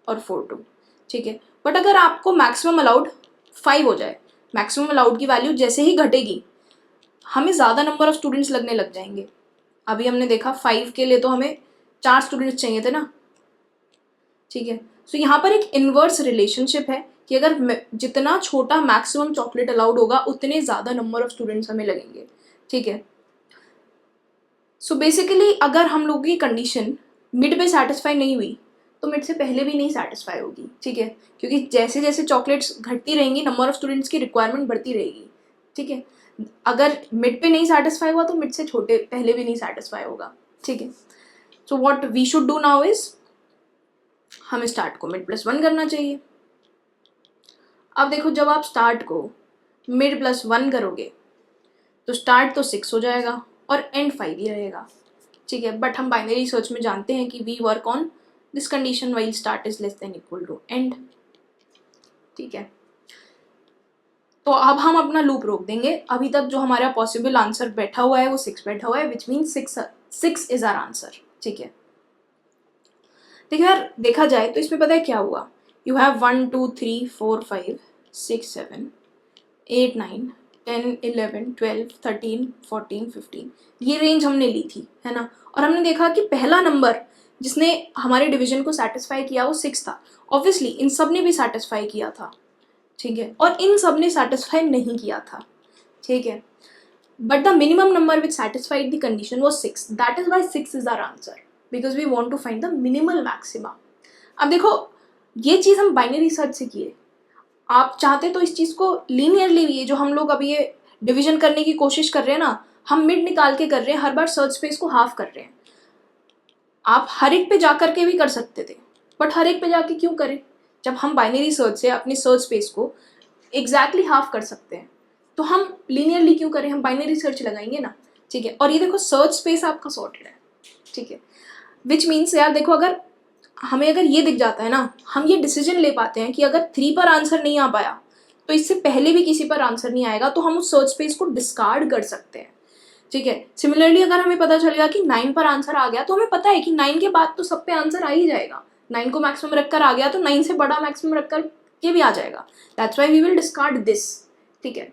और 4 2, ठीक है। बट अगर आपको मैक्सिमम अलाउड 5 हो जाए, मैक्सिमम अलाउड की वैल्यू जैसे ही घटेगी हमें ज़्यादा नंबर ऑफ स्टूडेंट्स लगने लग जाएंगे। अभी हमने देखा 5 के लिए तो हमें 4 स्टूडेंट्स चाहिए थे ना, ठीक है। सो यहाँ पर एक इनवर्स रिलेशनशिप है कि अगर जितना छोटा मैक्सिमम चॉकलेट अलाउड होगा उतने ज़्यादा नंबर ऑफ स्टूडेंट्स हमें लगेंगे, ठीक है। सो बेसिकली अगर हम लोगों की कंडीशन मिड पे सेटिस्फाई नहीं हुई तो मिड से पहले भी नहीं सेटिस्फाई होगी, ठीक है, क्योंकि जैसे जैसे चॉकलेट्स घटती रहेंगी नंबर ऑफ स्टूडेंट्स की रिक्वायरमेंट बढ़ती रहेगी, ठीक है। अगर मिड पे नहीं सेटिस्फाई हुआ तो मिड से छोटे पहले भी नहीं सेटिस्फाई होगा, ठीक है। So what we should do now is हमें स्टार्ट को मिड प्लस 1 करना चाहिए। अब देखो जब आप स्टार्ट को मिड प्लस 1 करोगे तो स्टार्ट तो 6 हो जाएगा और एंड 5 ही रहेगा, ठीक है। बट हम बाइनरी सर्च में जानते हैं कि we work on this condition while start is less than equal to end, ठीक है। तो अब हम अपना लूप रोक देंगे। अभी तक जो हमारा पॉसिबल आंसर बैठा हुआ है वो 6 बैठा हुआ है, which mean 6 is our answer, ठीक है। देखिए यार देखा जाए तो इसमें पता है क्या हुआ, यू हैव 1 2 3 4 5 6 7 8 9 10 11 12 13 14 15 ये रेंज हमने ली थी, है ना। और हमने देखा कि पहला नंबर जिसने हमारे डिवीजन को सेटिस्फाई किया वो 6 था। ऑब्वियसली इन सब ने भी सेटिस्फाई किया था, ठीक है, और इन सब ने सेटिस्फाई नहीं किया था, ठीक है। But the minimum number which satisfied the condition was 6, that is why 6 is our answer because we want to find the minimal maxima. अब देखो ये चीज़ हम बाइनरी सर्च से किए, आप चाहते तो इस चीज़ को लीनियरली भी, जो हम लोग अभी ये डिवीजन करने की कोशिश कर रहे हैं ना, हम मिड निकाल के कर रहे हैं, हर बार सर्च स्पेस को हाफ कर रहे हैं। आप हर एक पे जा करके भी कर सकते थे, बट हर एक पे जाके क्यों करें जब हम बाइनरी सर्च से अपनी सर्च स्पेस को एग्जैक्टली हाफ कर सकते हैं। तो हम लीनियरली क्यों करें, हम बाइनरी सर्च लगाएंगे ना, ठीक है। और ये देखो सर्च स्पेस आपका सॉर्टेड है, ठीक है, विच मीन्स यार देखो अगर हमें अगर ये दिख जाता है ना, हम ये डिसीजन ले पाते हैं कि अगर 3 पर आंसर नहीं आ पाया तो इससे पहले भी किसी पर आंसर नहीं आएगा, तो हम उस सर्च स्पेस को डिस्कार्ड कर सकते हैं, ठीक है। सिमिलरली अगर हमें पता चलेगा कि 9 पर आंसर आ गया तो हमें पता है कि 9 के बाद तो सब पे आंसर आ ही जाएगा, 9 को मैक्सिमम रखकर आ गया तो 9 से बड़ा मैक्सिमम रखकर के भी आ जाएगा, that's why we will discard this, ठीक है।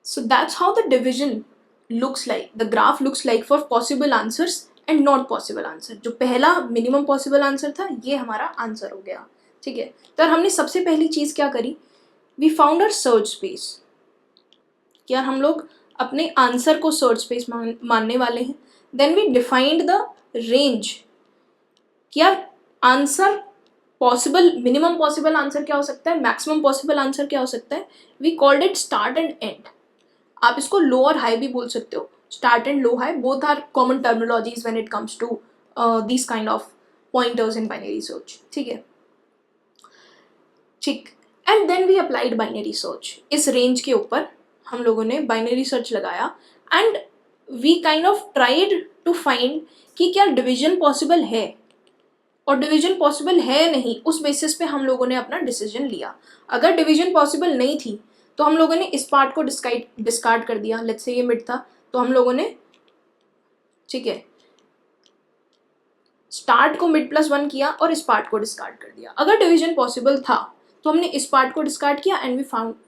So that's how the division looks like, the graph looks like for possible answers and not possible answer. जो पहला मिनिमम पॉसिबल आंसर था ये हमारा आंसर हो गया, ठीक है। तो हमने सबसे पहली चीज क्या करी, we found our search space, क्या हम लोग अपने आंसर को सर्च स्पेस मानने वाले हैं। Then we defined the range, क्या answer possible, minimum possible answer क्या हो सकता है, मैक्सिमम पॉसिबल आंसर क्या हो सकता है। We called it start and end, आप इसको लो और हाई भी बोल सकते हो, start and low high both are common terminologies when it comes to this kind of pointers in binary search, ठीक है, ठीक। And then we applied binary search, इस रेंज के ऊपर हम लोगों ने बाइनरी सर्च लगाया and we kind of tried to find कि क्या डिवीजन पॉसिबल है, और डिवीजन पॉसिबल है नहीं, उस बेसिस पे हम लोगों ने अपना डिसीजन लिया। अगर डिवीजन पॉसिबल नहीं थी तो हम लोगों ने इस पार्ट को डिस्कार्ड कर दिया। लेट्स से ये मिड था तो हम लोगों ने, ठीक है, स्टार्ट को मिड प्लस 1 किया और इस पार्ट को डिस्कार्ड कर दिया। अगर डिवीजन पॉसिबल था तो हमने इस पार्ट को डिस्कार्ड किया and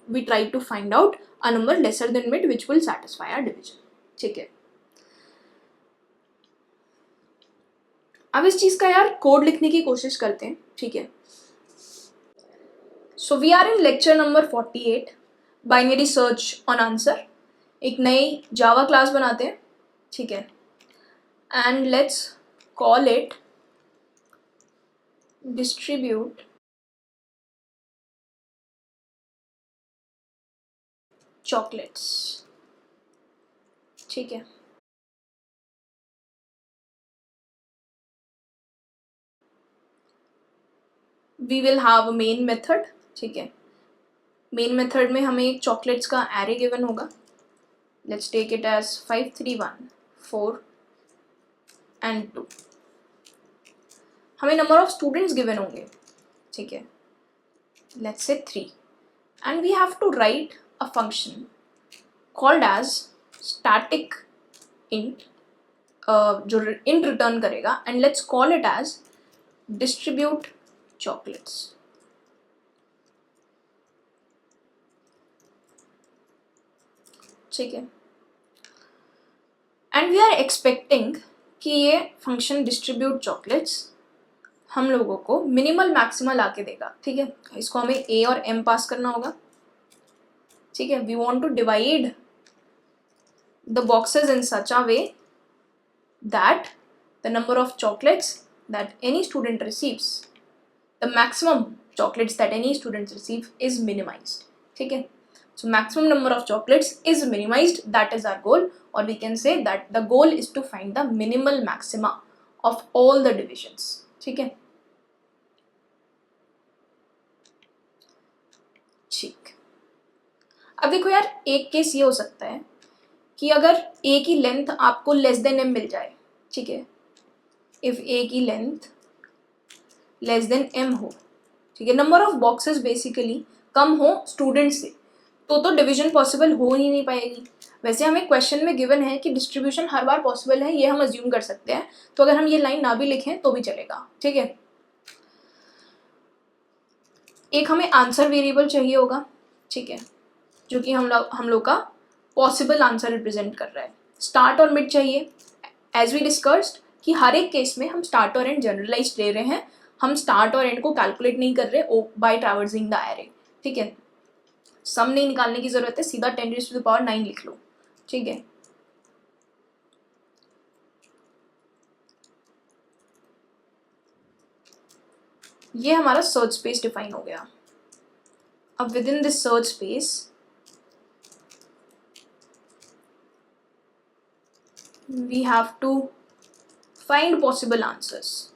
we try to find out a number lesser than mid which will satisfy our division. ठीक है, अब इस चीज का यार कोड लिखने की कोशिश करते हैं। ठीक है, so we are in lecture number 48, binary search on answer. एक नई जावा क्लास बनाते हैं। ठीक है, and let's call it distribute chocolates. ठीक है, we will have a main method. ठीक है, मेन मेथड में हमें एक चॉकलेट्स का एरे गिवन होगा। Let's take it as 5 3 1 4 and 2। हमें नंबर ऑफ स्टूडेंट्स गिवन होंगे। ठीक है, let's say 3 and we have to write a function called as static int, जो इंट रिटर्न करेगा, and let's call it as distribute chocolates. ठीक है, and we are expecting कि ये फंक्शन डिस्ट्रीब्यूट चॉकलेट्स हम लोगों को मिनिमल मैक्सिमल आके देगा। ठीक है, इसको हमें ए और एम पास करना होगा। ठीक है, we want to divide the boxes in such a way that the number of chocolates that any student receives, the maximum chocolates that any students receive is minimized. ठीक है, so maximum number of chocolates is minimized, that is our goal, or we can say that the goal is to find the minimal maxima of all the divisions. ठीक है, ठीक। अब देखो यार, एक case ये हो सकता है कि अगर ए की लेंथ आपको लेस देन एम मिल जाए। ठीक है, इफ ए की लेंथ लेस देन एम हो, ठीक है, नंबर ऑफ बॉक्सेस बेसिकली कम हो स्टूडेंट से, तो डिवीजन पॉसिबल हो ही नहीं पाएगी। वैसे हमें क्वेश्चन में गिवन है कि डिस्ट्रीब्यूशन हर बार पॉसिबल है, ये हम अज्यूम कर सकते हैं, तो अगर हम ये लाइन ना भी लिखें तो भी चलेगा। ठीक है, एक हमें आंसर वेरिएबल चाहिए होगा। ठीक है, जो कि हम लोग का पॉसिबल आंसर रिप्रेजेंट कर रहा है। स्टार्ट और मिड चाहिए, एज वी डिस्कस्ड कि हर एक केस में हम स्टार्ट और एंड जनरलाइज ले रहे हैं, हम स्टार्ट और एंड को कैलकुलेट नहीं कर रहे बाय ट्रैवर्सिंग द एरे। ठीक है, सम नहीं निकालने की जरूरत है, सीधा 10⁻⁹ लिख लो। ठीक है, ये हमारा सर्च स्पेस डिफाइन हो गया। अब within this search space we have to find possible answers.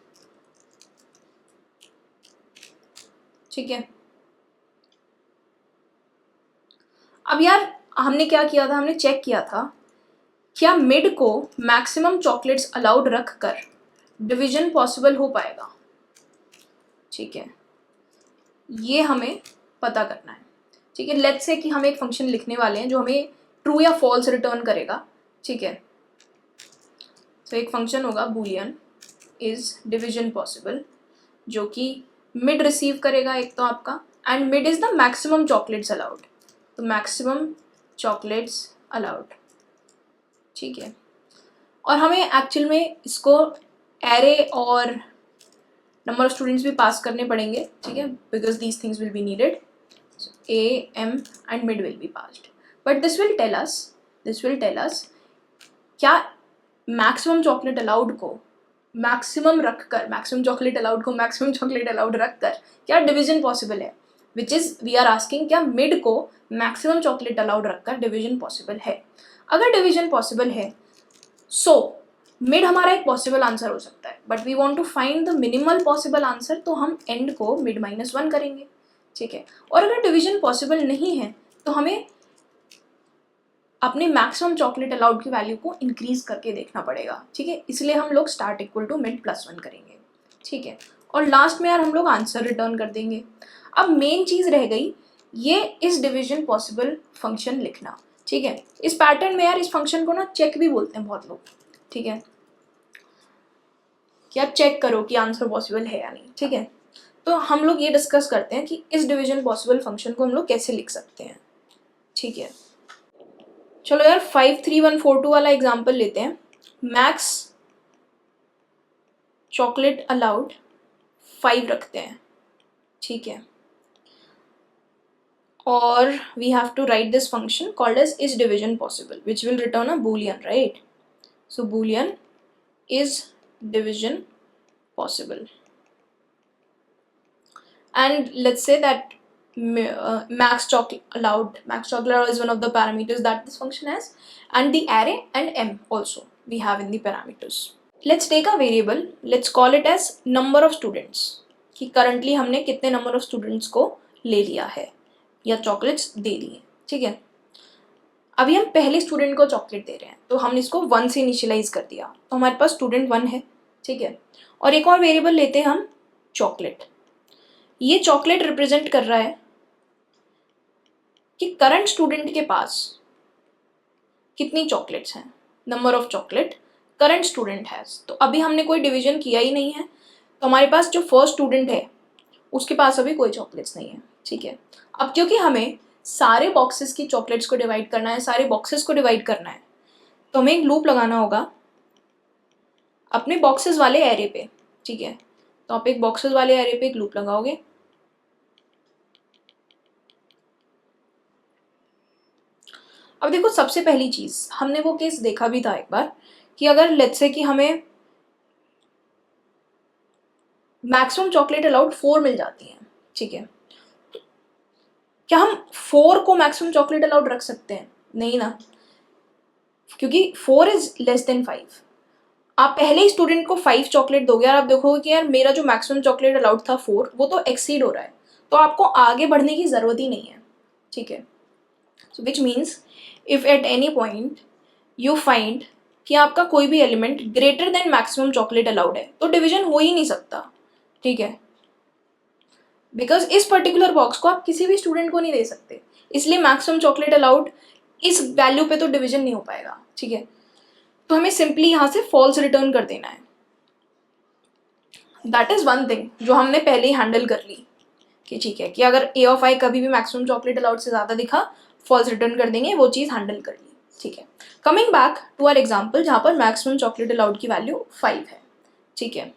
ठीक है, अब यार हमने क्या किया था, हमने चेक किया था क्या मिड को मैक्सिमम चॉकलेट्स अलाउड रख कर डिवीजन पॉसिबल हो पाएगा। ठीक है, ये हमें पता करना है। ठीक है, लेट्स से कि हम एक फंक्शन लिखने वाले हैं जो हमें ट्रू या फॉल्स रिटर्न करेगा। ठीक है, तो एक फंक्शन होगा बूलियन इज डिवीजन पॉसिबल, जो कि मिड रिसीव करेगा एक तो आपका, and mid is the maximum chocolates allowed, तो मैक्सिमम चॉकलेट्स अलाउड। ठीक है, और हमें एक्चुअल में इसको एरे और नंबर ऑफ स्टूडेंट्स भी पास करने पड़ेंगे। ठीक है, because these things will be needed, a m and mid will be passed, but this will tell us क्या मैक्सिमम चॉकलेट अलाउड को मैक्सिमम रखकर, मैक्सिमम चॉकलेट अलाउड रखकर क्या डिवीजन पॉसिबल है, which is we are asking क्या mid को maximum chocolate allowed रखकर division possible है। अगर डिवीजन पॉसिबल है सो मिड हमारा एक पॉसिबल आंसर हो सकता है, but we want to find the minimal possible answer, तो हम एंड को मिड -1 करेंगे। ठीक है, और अगर डिवीजन पॉसिबल नहीं है तो हमें अपने मैक्सिमम चॉकलेट अलाउड की वैल्यू को इंक्रीज करके देखना पड़ेगा, ठीक है। इसलिए हम लोग start equal to mid plus 1 करेंगे, ठीक है। और लास्ट में यार हम लोग आंसर रिटर्न कर देंगे। अब मेन चीज़ रह गई ये इस डिवीजन पॉसिबल फंक्शन लिखना, ठीक है। इस पैटर्न में यार इस फंक्शन को ना चेक भी बोलते हैं बहुत लोग, ठीक है, कि आप चेक करो कि आंसर पॉसिबल है या नहीं, ठीक है। तो हम लोग ये डिस्कस करते हैं कि इस डिवीजन पॉसिबल फंक्शन को हम लोग कैसे लिख सकते हैं, ठीक है। चलो यार 53142 वाला एग्जांपल लेते हैं। मैक्स चॉकलेट अलाउड 5 रखते हैं, ठीक है। और we have to write this function called as is division possible which will return a boolean, right. So boolean is division possible, and let's say that max chocolate allowed is one of the parameters that this function has, and the array and m also we have in the parameters. Let's take a variable, let's call it as number of students, कि currently हमने कितने number of students को ले लिया है या chocolates दे दिए, ठीक है। अभी हम पहले स्टूडेंट को चॉकलेट दे रहे हैं तो हमने इसको 1 से इनिशियलाइज कर दिया, तो हमारे पास स्टूडेंट 1 है, ठीक है। और एक और वेरिएबल लेते हैं हम चॉकलेट। ये चॉकलेट रिप्रेजेंट कर रहा है कि करंट स्टूडेंट के पास कितनी चॉकलेट्स हैं, number of chocolate current student has. तो अभी हमने कोई डिवीजन किया ही नहीं है, तो हमारे पास जो फर्स्ट स्टूडेंट है उसके पास अभी कोई चॉकलेट्स नहीं है, ठीक है। अब क्योंकि हमें सारे बॉक्सेस की चॉकलेट्स को डिवाइड करना है, सारे बॉक्सेस को डिवाइड करना है, तो हमें एक लूप लगाना होगा अपने बॉक्सेस वाले एरे पे, ठीक है। तो आप एक बॉक्सेस वाले एरे पे एक लूप लगाओगे। अब देखो सबसे पहली चीज हमने वो केस देखा भी था एक बार कि अगर लेट्स से कि हमें मैक्सिमम चॉकलेट अलाउड 4 मिल जाती है, ठीक है, क्या हम 4 को मैक्सिमम चॉकलेट अलाउड रख सकते हैं? नहीं ना, क्योंकि 4 इज लेस देन 5। आप पहले ही स्टूडेंट को 5 चॉकलेट दोगे और आप देखोगे कि यार मेरा जो मैक्सिमम चॉकलेट अलाउड था 4 वो तो एक्सीड हो रहा है, तो आपको आगे बढ़ने की ज़रूरत ही नहीं है, ठीक है। So which means if at any point you find कि आपका कोई भी element greater than maximum chocolate allowed है तो डिवीजन हो ही नहीं सकता, ठीक है। बिकॉज इस पर्टिकुलर बॉक्स को आप किसी भी स्टूडेंट को नहीं दे सकते, इसलिए मैक्सिमम चॉकलेट अलाउड इस वैल्यू पे तो डिवीजन नहीं हो पाएगा, ठीक है। तो हमें सिंपली यहाँ से फॉल्स रिटर्न कर देना है। दैट इज वन थिंग जो हमने पहले ही हैंडल कर ली कि ठीक है कि अगर ए ऑफ आई कभी भी मैक्सिमम चॉकलेट अलाउड से ज़्यादा दिखा फॉल्स रिटर्न कर देंगे, वो चीज़ हैंडल कर ली, ठीक है। Coming back to our example जहाँ पर मैक्सिमम चॉकलेट अलाउड की वैल्यू 5 है, ठीक है।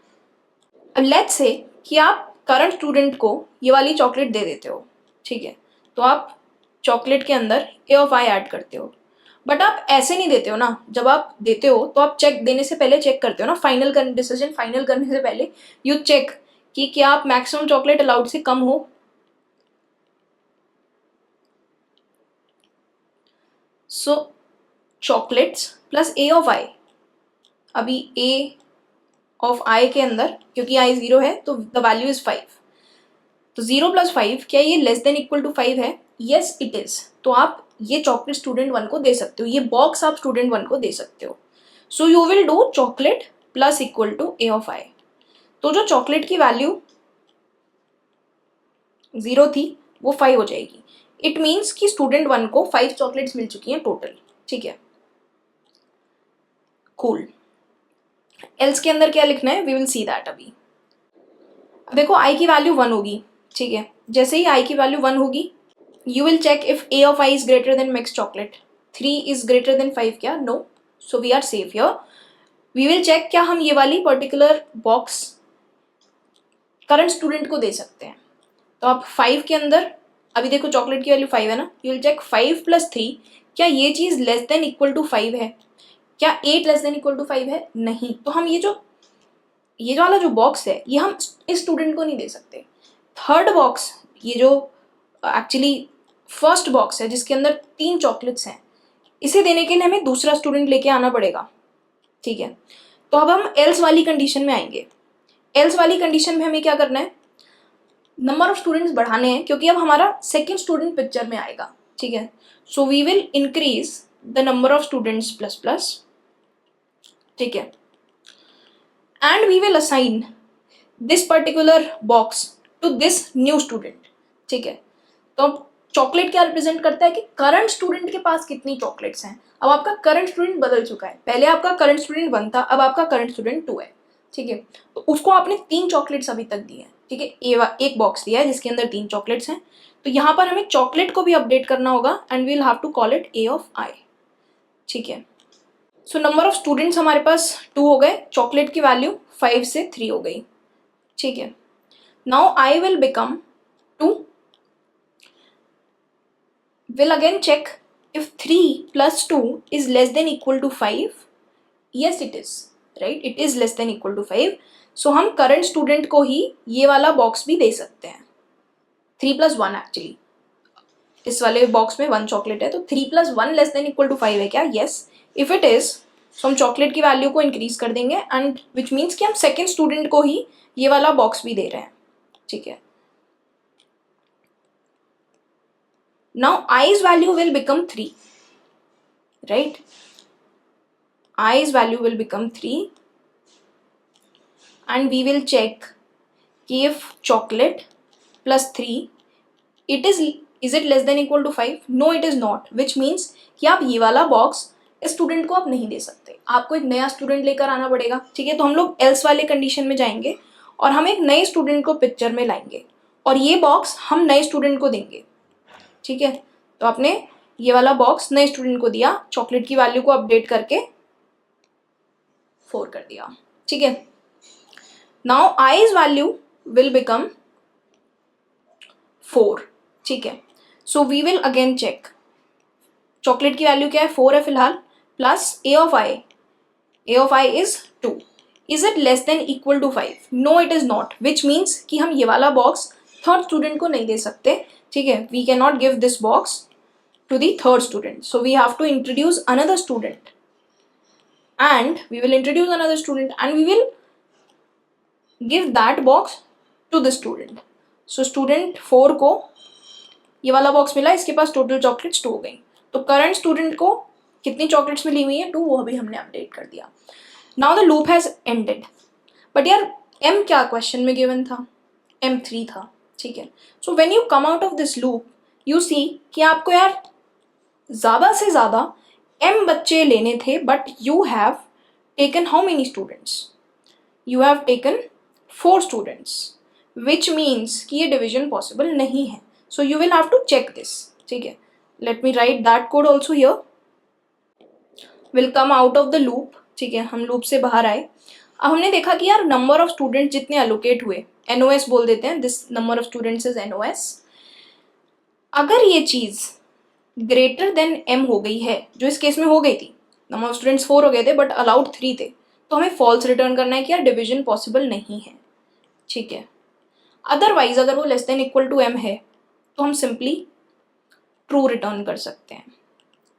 अब लेट्स से कि आप करंट स्टूडेंट को ये वाली चॉकलेट दे देते हो, ठीक है, तो आप चॉकलेट के अंदर ए ऑफ आई ऐड करते हो, बट आप ऐसे नहीं देते हो ना। जब आप देते हो तो आप चेक देने से पहले चेक करते हो ना, डिसीजन फाइनल करने से पहले यू चेक कि क्या आप मैक्सिमम चॉकलेट अलाउड से कम हो। सो चॉकलेट्स प्लस ए ऑफ आई, अभी ए ऑफ आई के अंदर क्योंकि आई 0 है तो द वैल्यू इज 5, तो 0 प्लस 5 क्या ये लेस देन इक्वल टू 5 है? Yes it is. तो आप ये चॉकलेट स्टूडेंट 1 को दे सकते हो, ये बॉक्स आप स्टूडेंट 1 को दे सकते हो। So you will do chocolate plus equal to A of I. तो जो चॉकलेट की वैल्यू 0 थी वो 5 हो जाएगी। इट मीन्स कि स्टूडेंट 1 को 5 चॉकलेट्स मिल चुकी हैं टोटल, ठीक है। कूल। एल्स के अंदर क्या लिखना है वी विल सी दैट अभी। अब देखो आई की वैल्यू 1 होगी, ठीक है। जैसे ही आई की वैल्यू 1 होगी you will check if a of I is greater than max chocolate. 3 is greater than 5 क्या? No. So we are safe here. We will check क्या हम ये वाली particular box current student को दे सकते हैं। तो आप 5 के अंदर अभी देखो चॉकलेट की वैल्यू 5 है ना, you will check 5 plus 3 क्या ये चीज़ less than equal to 5 है? क्या 8 less than equal to 5 है? नहीं। तो हम ये वाला जो बॉक्स है ये हम इस स्टूडेंट को नहीं दे सकते। थर्ड बॉक्स ये जो एक्चुअली फर्स्ट बॉक्स है जिसके अंदर 3 चॉकलेट्स हैं, इसे देने के लिए हमें दूसरा स्टूडेंट लेके आना पड़ेगा, ठीक है। तो अब हम एल्स वाली कंडीशन में आएंगे। एल्स वाली कंडीशन में हमें क्या करना है, नंबर ऑफ स्टूडेंट्स बढ़ाने हैं क्योंकि अब हमारा सेकेंड स्टूडेंट पिक्चर में आएगा, ठीक है। So we will increase the number of students plus plus, ठीक है, and we will assign this particular box to this new student, ठीक है। तो अब चॉकलेट क्या रिप्रेजेंट करता है कि करंट स्टूडेंट के पास कितनी चॉकलेट्स हैं। अब आपका करंट स्टूडेंट बदल चुका है, पहले आपका करंट स्टूडेंट 1 था, अब आपका करंट स्टूडेंट 2 है, ठीक है। तो उसको आपने 3 चॉकलेट्स अभी तक दी है, ठीक है, एक बॉक्स दिया है जिसके अंदर 3 चॉकलेट्स हैं। तो यहाँ पर हमें चॉकलेट को भी अपडेट करना होगा and we will have to call it A of I, ठीक है। सो नंबर ऑफ स्टूडेंट्स हमारे पास 2 हो गए, चॉकलेट की वैल्यू 5 से 3 हो गई, ठीक है। Now I will become 2, will again check if 3 plus 2 is less than equal to 5. Yes it is, right, it is less than equal to 5. So हम current student को ही ये वाला बॉक्स भी दे सकते हैं, 3 plus 1 एक्चुअली, इस वाले बॉक्स में 1 चॉकलेट है, तो 3 plus 1 less than equal to 5 है क्या? यस, इफ इट इज तो हम चॉकलेट की वैल्यू को इंक्रीज कर देंगे एंड विच मीन्स कि हम सेकेंड स्टूडेंट को ही ये वाला बॉक्स भी दे रहे हैं, ठीक है। Now i's value will become 3, right? I's value will become 3 and we will check if chocolate plus 3 is it less than equal to 5? No it is not, which means कि आप ये वाला बॉक्स स्टूडेंट को आप नहीं दे सकते, आपको एक नया स्टूडेंट लेकर आना पड़ेगा, ठीक है। तो हम लोग एल्स वाले कंडीशन में जाएंगे और हम एक नए स्टूडेंट को पिक्चर में लाएंगे और ये बॉक्स हम नए स्टूडेंट को देंगे, ठीक है। तो आपने ये वाला बॉक्स नए स्टूडेंट को दिया, चॉकलेट की वैल्यू को अपडेट करके 4 कर दिया, ठीक है। Now i's value will become 4, ठीक है। So we will again check, chocolate की वैल्यू क्या है? 4 है फिलहाल, plus a of i is 2, is it less than equal to 5? No it is not, which means कि हम ये वाला बॉक्स थर्ड स्टूडेंट को नहीं दे सकते, ठीक है। We can not give this box to the third student, so we have to introduce another student and we will give that box to the student. So student 4 को ये वाला box मिला, इसके पास टोटल चॉकलेट्स 2 हो गई, तो current student को कितनी चॉकलेट्स मिली हुई है? 2, वो अभी हमने अपडेट कर दिया। Now the loop has ended, but यार m क्या क्वेश्चन में गिवन था? m3 था, ठीक है। So when you come out of this loop you see कि आपको यार ज़्यादा से ज़्यादा m बच्चे लेने थे, but you have taken how many students? You have taken 4 students, which means कि ये डिविजन पॉसिबल नहीं है। So you will have to check this, ठीक है। Let me write that code also here, will come out of the loop, ठीक है। हम loop से बाहर आए, अब हमने देखा कि यार नंबर ऑफ स्टूडेंट जितने एलोकेट हुए, NOS बोल देते हैं, this number of students is NOS। अगर ये चीज़ ग्रेटर देन m हो गई है, जो इस केस में हो गई थी, नंबर ऑफ स्टूडेंट्स 4 हो गए थे बट अलाउड 3 थे, तो हमें फॉल्स रिटर्न करना है कि यार डिविजन पॉसिबल नहीं है, ठीक है। अदरवाइज अगर वो less than equal to m है तो हम सिंपली ट्रू रिटर्न कर सकते हैं,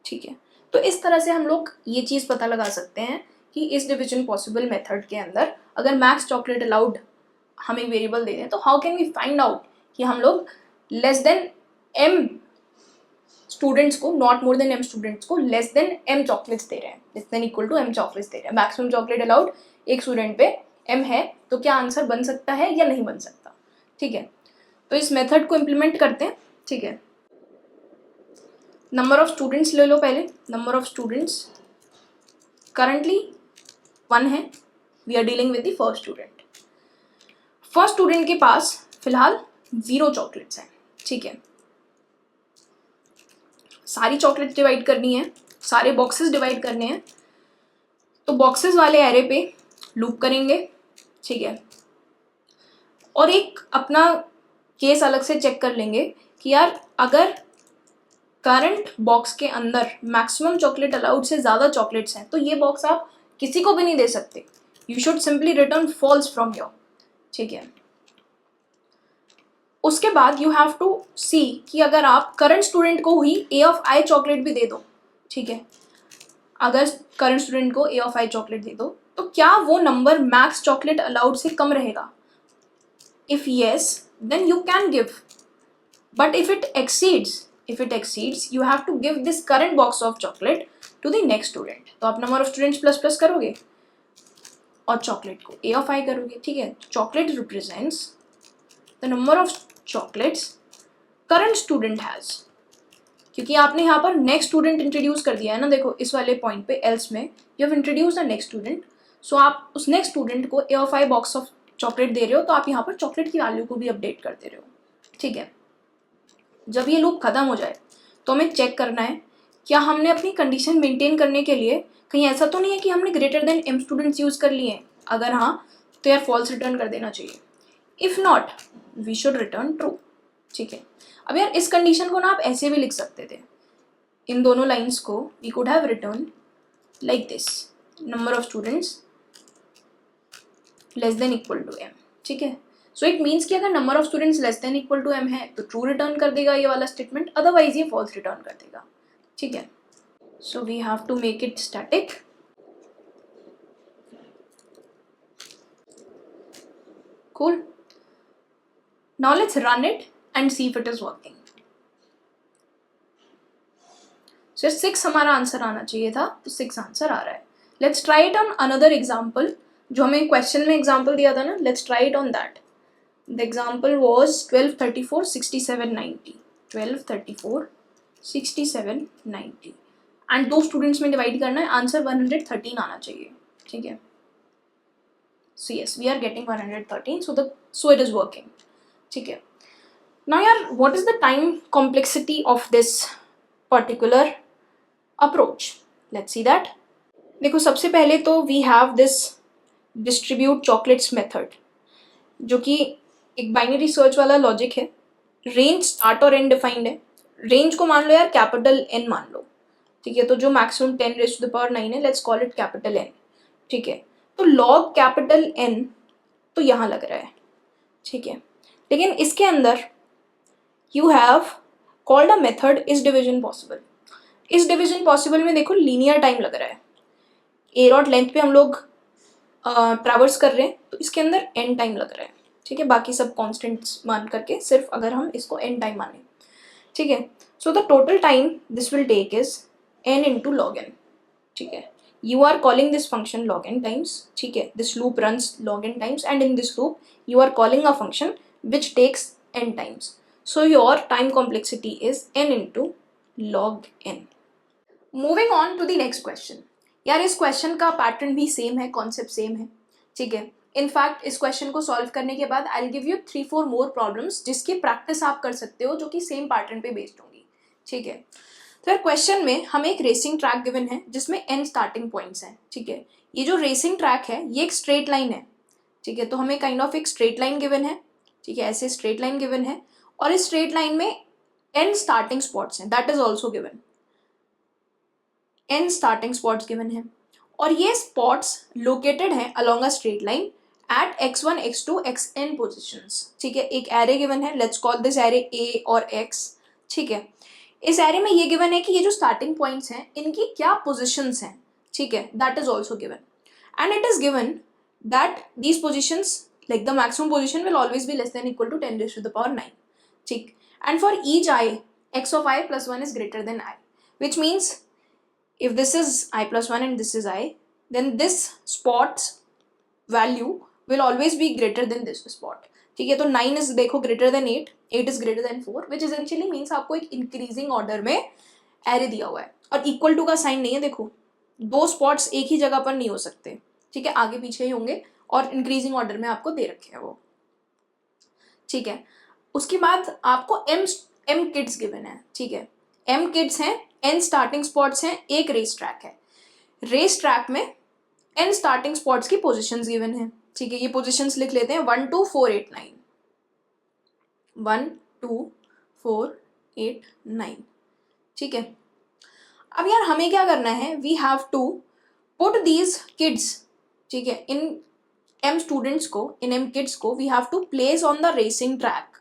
ठीक है। तो इस तरह से हम लोग ये चीज़ पता लगा सकते हैं कि इस डिविजन पॉसिबल मेथड के अंदर अगर मैक्स चॉकलेट अलाउड हम एक वेरिएबल दे दें तो how can we find out कि हम लोग लेस देन m स्टूडेंट्स को, not more than m students को लेस देन m चॉकलेट्स दे रहे हैं, less than equal to m chocolates दे रहे हैं। मैक्सिमम चॉकलेट अलाउड एक स्टूडेंट पे m है, तो क्या आंसर बन सकता है या नहीं बन सकता, ठीक है। तो इस मेथड को इम्प्लीमेंट करते हैं, ठीक है। नंबर ऑफ स्टूडेंट्स ले लो पहले, नंबर ऑफ स्टूडेंट्स करंटली 1 है, we are dealing with the first student. First student के पास फिलहाल 0 चॉकलेट्स हैं, ठीक है। सारी चॉकलेट्स डिवाइड करनी है, सारे बॉक्सेस डिवाइड करने हैं, तो बॉक्सेस वाले एरे पे लूप करेंगे, ठीक है। और एक अपना केस अलग से चेक कर लेंगे कि यार अगर करंट बॉक्स के अंदर मैक्सिमम चॉकलेट अलाउड से ज़्यादा चॉकलेट्स हैं तो ये बॉक्स आप किसी को भी नहीं दे सकते, you should simply return falls from your, ठीक है। उसके बाद यू हैव टू सी कि अगर आप करंट स्टूडेंट को ही ए ऑफ आई चॉकलेट भी दे दो, ठीक है, अगर करंट स्टूडेंट को ए ऑफ आई चॉकलेट दे दो तो क्या वो नंबर मैक्स चॉकलेट अलाउड से कम रहेगा? If yes then you can give, but if it exceeds you have to give this current box of chocolate to the next student. तो आप number of students plus plus करोगे और chocolate को a of i करोगे, ठीक है। Chocolate represents the number of chocolates current student has, क्योंकि आपने यहाँ पर नेक्स्ट स्टूडेंट इंट्रोड्यूस कर दिया है ना, देखो इस वाले पॉइंट पे एल्स में you have introduce the next student, so आप उस नेक्स्ट स्टूडेंट को a of i box of chocolate दे रहे हो, तो आप यहाँ पर चॉकलेट की वैल्यू को भी अपडेट कर दे रहे हो, ठीक है। जब ये लूप खत्म हो जाए तो हमें चेक करना है क्या हमने अपनी कंडीशन मेंटेन करने के लिए कहीं ऐसा तो नहीं है कि हमने greater than m students use कर लिए हैं। अगर हाँ तो यार फॉल्स रिटर्न कर देना चाहिए। If not we should return true, ठीक है। अब यार इस कंडीशन को ना आप ऐसे भी लिख सकते थे, इन दोनों लाइंस को we could have return like this, number of students less than equal to m, ठीक है। सो इट मीन्स कि अगर number of students less than equal to m है तो ट्रू रिटर्न कर देगा ये वाला स्टेटमेंट, अदरवाइज ये फॉल्स रिटर्न कर देगा, ठीक है। So we have to make it static. Cool. Now let's run it and see if it is working. So 6 हमारा आंसर आना चाहिए था, तो 6 आंसर आ रहा है। Let's try it on another example. जो हमें क्वेश्चन में एग्जाम्पल दिया था ना, let's try it on that. The example was 12, 34, 67, 90. 12, 34, 67, 90. And दो स्टूडेंट्स में डिवाइड करना है, आंसर 113 आना चाहिए, ठीक है। So yes, we are getting 113, so it is working, ठीक है। Now यार, what is the time complexity of this particular approach? Let's see that. देखो सबसे पहले तो we have this distribute chocolates method, जो कि एक बाइनरी सर्च वाला लॉजिक है। रेंज स्टार्ट और एंड डिफाइंड है। रेंज को मान लो यार कैपिटल N मान लो, ठीक है। तो जो मैक्सिमम 10⁻⁹ है, let's call it capital N, ठीक है। तो लॉग कैपिटल N तो यहाँ लग रहा है, ठीक है। लेकिन इसके अंदर you have called a method is division possible. इस डिविजन पॉसिबल में देखो लीनियर टाइम लग रहा है, ए रॉड लेंथ पे हम लोग ट्रैवर्स कर रहे हैं, तो इसके अंदर n टाइम लग रहा है, ठीक है। बाकी सब कॉन्स्टेंट्स मान करके सिर्फ अगर हम इसको n टाइम माने, ठीक है। So the total time this will take is n into log n, ठीक है। You are calling this function log n times, ठीक है। This loop runs log n times, and in this loop you are calling a function which takes n times. So your time complexity is n into log n. Moving on to the next question. यार इस question का pattern भी same है, concept same है, ठीक है। In fact इस question को सॉल्व करने के बाद I will give you 3-4 more problems जिसकी प्रैक्टिस आप कर सकते हो, जो कि सेम पैटर्न पे बेस्ड होंगी, ठीक है। फिर क्वेश्चन में हमें एक रेसिंग ट्रैक गिवन है जिसमें n स्टार्टिंग पॉइंट्स हैं, ठीक है। ये जो रेसिंग ट्रैक है ये एक स्ट्रेट लाइन है, ठीक है। तो हमें काइंड ऑफ एक स्ट्रेट लाइन गिवन है, ठीक है। ऐसे स्ट्रेट लाइन गिवन है और इस स्ट्रेट लाइन में n स्टार्टिंग स्पॉट्स हैं, that is also given. n starting spots given है और ये स्पॉट्स लोकेटेड हैं along a straight line at x1, x2, xn positions, ठीक है। एक एरे गिवन है, let's call this array a और x, ठीक है। इस एरे में ये गिवन है कि ये जो स्टार्टिंग पॉइंट्स हैं इनकी क्या पोजीशंस हैं, ठीक है। That is also given and it is given that these positions like the maximum position will always be less than equal to 10⁻⁹, ठीक। And for each i x of i plus 1 is greater than i, which means if this is i plus 1 and this is i, then this spot's value will always be greater than this spot, ठीक है। तो 9 is देखो greater than 8, 8 is greater then 4, which essentially means आपको एक increasing order में array दिया हुआ है और इक्वल टू का साइन नहीं है। देखो दो स्पॉट्स एक ही जगह पर नहीं हो सकते, ठीक है, आगे पीछे ही होंगे और इंक्रीजिंग ऑर्डर में आपको दे रखे हैं वो, ठीक है। उसके बाद आपको m किड्स गिवन है, ठीक है। m किड्स हैं, n स्टार्टिंग स्पॉट्स हैं, एक रेस ट्रैक है। रेस ट्रैक में n स्टार्टिंग स्पॉट्स की पोजीशंस गिवन है, ठीक है। ये पोजीशंस लिख लेते हैं 1, 2, 4, 8, 9, 1, 2, 4, 8, 9, ठीक है। अब यार हमें क्या करना है, we have to put these kids, ठीक है, इन m स्टूडेंट्स को, इन m किड्स को we have to place on the racing track,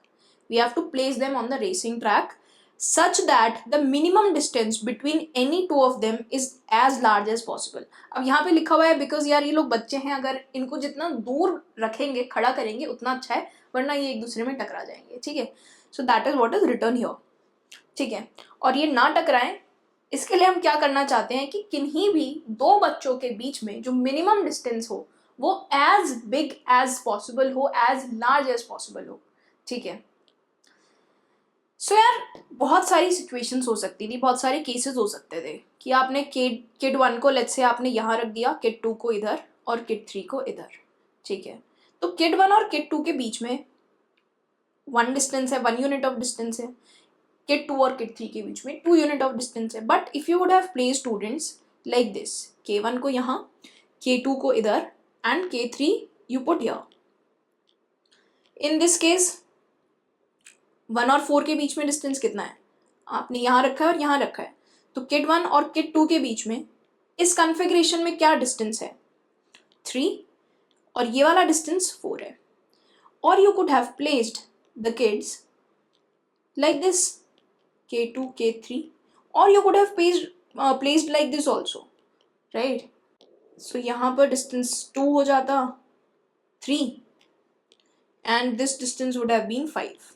we have to place them on the racing track such that the minimum distance between any two of them is as large as possible. अब यहाँ पे लिखा हुआ है because यार ये लोग बच्चे हैं, अगर इनको जितना दूर रखेंगे, खड़ा करेंगे उतना अच्छा है, वरना ये एक दूसरे में टकरा जाएंगे, ठीक है। So that is what is return here, ठीक है। और ये ना टकराएं इसके लिए हम क्या करना चाहते हैं कि किन्हीं भी दो बच्चों के बीच में जो मिनिमम डिस्टेंस हो वो एज बिग एज पॉसिबल हो, एज लार्ज एज पॉसिबल हो, ठीक है। सो यार बहुत सारी सिचुएशंस हो सकती थी, बहुत सारे केसेस हो सकते थे कि आपने किड 1 को लेट्स से आपने यहाँ रख दिया, किड 2 को इधर और किड 3 को इधर, ठीक है। तो किड 1 और किड 2 के बीच में 1 डिस्टेंस है, 1 यूनिट ऑफ डिस्टेंस है। किड 2 और किड 3 के बीच में 2 यूनिट ऑफ डिस्टेंस है। But if you would have place students like this, K1 को यहाँ, K2 को इधर and K3 you put here, in this case 1 और 4 के बीच में डिस्टेंस कितना है, आपने यहाँ रखा है और यहाँ रखा है, तो किड 1 और किड 2 के बीच में इस कन्फिग्रेशन में क्या डिस्टेंस है, 3, और ये वाला डिस्टेंस 4 है। और you could have placed the kids like this, K2, K3, or you could have placed like this also, right? So यहाँ पर distance 2 हो जाता, 3, and this distance would have been 5.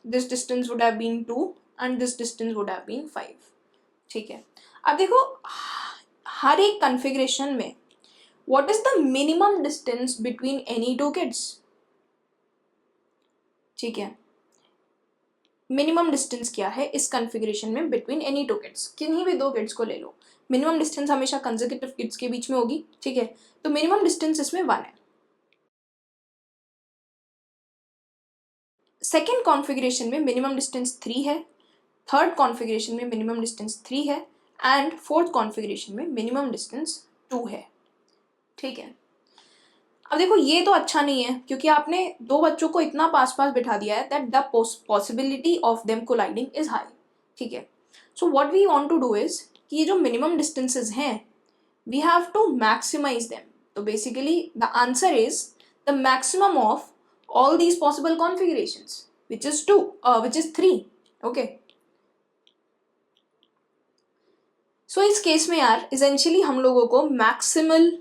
This distance would have been 2 and this distance would have been 5, ठीक है। अब देखो हर एक configuration में what is the minimum distance between any two kids, ठीक है। मिनिमम डिस्टेंस क्या है इस कॉन्फ़िगरेशन में बिटवीन एनी टू किड्स, किन्हीं भी दो किड्स को ले लो, मिनिमम डिस्टेंस हमेशा कंसेक्यूटिव किड्स के बीच में होगी, ठीक है। तो मिनिमम डिस्टेंस इसमें 1 है। सेकेंड कॉन्फ़िगरेशन में मिनिमम डिस्टेंस 3 है, थर्ड कॉन्फ़िगरेशन में मिनिमम डिस्टेंस 3 है एंड फोर्थ कॉन्फ़िगरेशन में मिनिमम डिस्टेंस 2 है, ठीक है। अब देखो ये तो अच्छा नहीं है क्योंकि आपने दो बच्चों को इतना पास पास बिठा दिया है that the possibility of them colliding is high, ठीक है। So what we want to do is कि ये जो मिनिमम डिस्टेंसेस हैं we have to maximize them. तो basically the answer is the maximum of all these possible configurations which is 2 which is 3, okay. So इस case में यार essentially हम लोगों को मैक्सिमल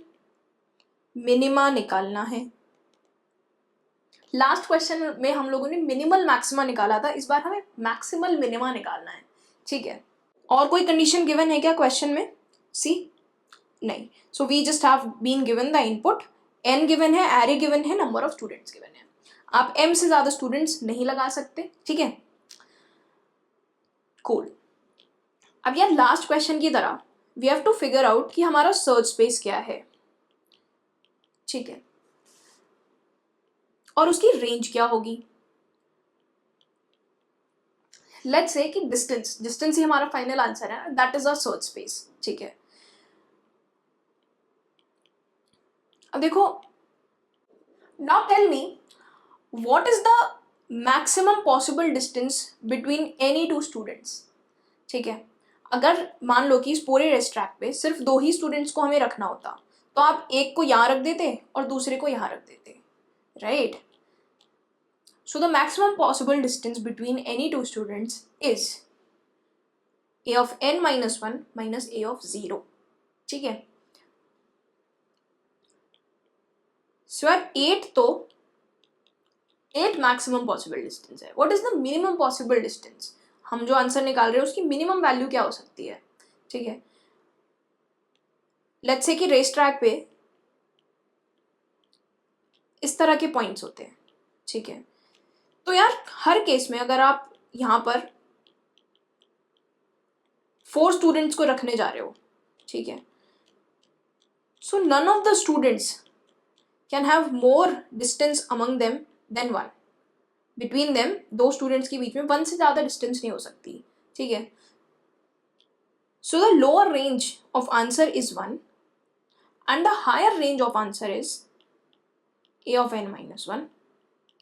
मिनिमा निकालना है। लास्ट क्वेश्चन में हम लोगों ने मिनिमल मैक्सिमा निकाला था, इस बार हमें मैक्सिमल मिनिमा निकालना है, ठीक है। और कोई कंडीशन गिवन है क्या क्वेश्चन में, सी नहीं। So we just have been given the input, n given है, एरे गिवन है, नंबर ऑफ स्टूडेंट्स गिवन है। आप m से ज्यादा स्टूडेंट्स नहीं लगा सकते, ठीक है। कूल। अब यार लास्ट क्वेश्चन की तरह we have to figure out कि हमारा सर्च स्पेस क्या है, ठीक है, और उसकी रेंज क्या होगी। लेट्स से कि डिस्टेंस ही हमारा फाइनल आंसर है, that is our search space, ठीक है। अब देखो now tell me what is the maximum possible distance between any two students, ठीक है। अगर मान लो कि इस पूरे रेस ट्रैक पे सिर्फ 2 ही स्टूडेंट्स को हमें रखना होता तो आप एक को यहाँ रख देते और दूसरे को यहाँ रख देते, right. So the maximum possible distance between any two students is a of n minus 1 minus a of 0, ठीक है। So यार 8 तो 8 maximum possible distance है। What is the minimum possible distance? हम जो आंसर निकाल रहे हैं उसकी मिनिमम वैल्यू क्या हो सकती है, ठीक है। लेट्स से कि रेस ट्रैक पे इस तरह के पॉइंट्स होते हैं, ठीक है। तो यार हर केस में अगर आप यहाँ पर 4 स्टूडेंट्स को रखने जा रहे हो, ठीक है, so none of the students can have more distance among them than 1। Between them 2 students के बीच में 1 से ज़्यादा डिस्टेंस नहीं हो सकती, ठीक है। So the lower range of answer is 1 and the higher range of answer is a of n minus 1,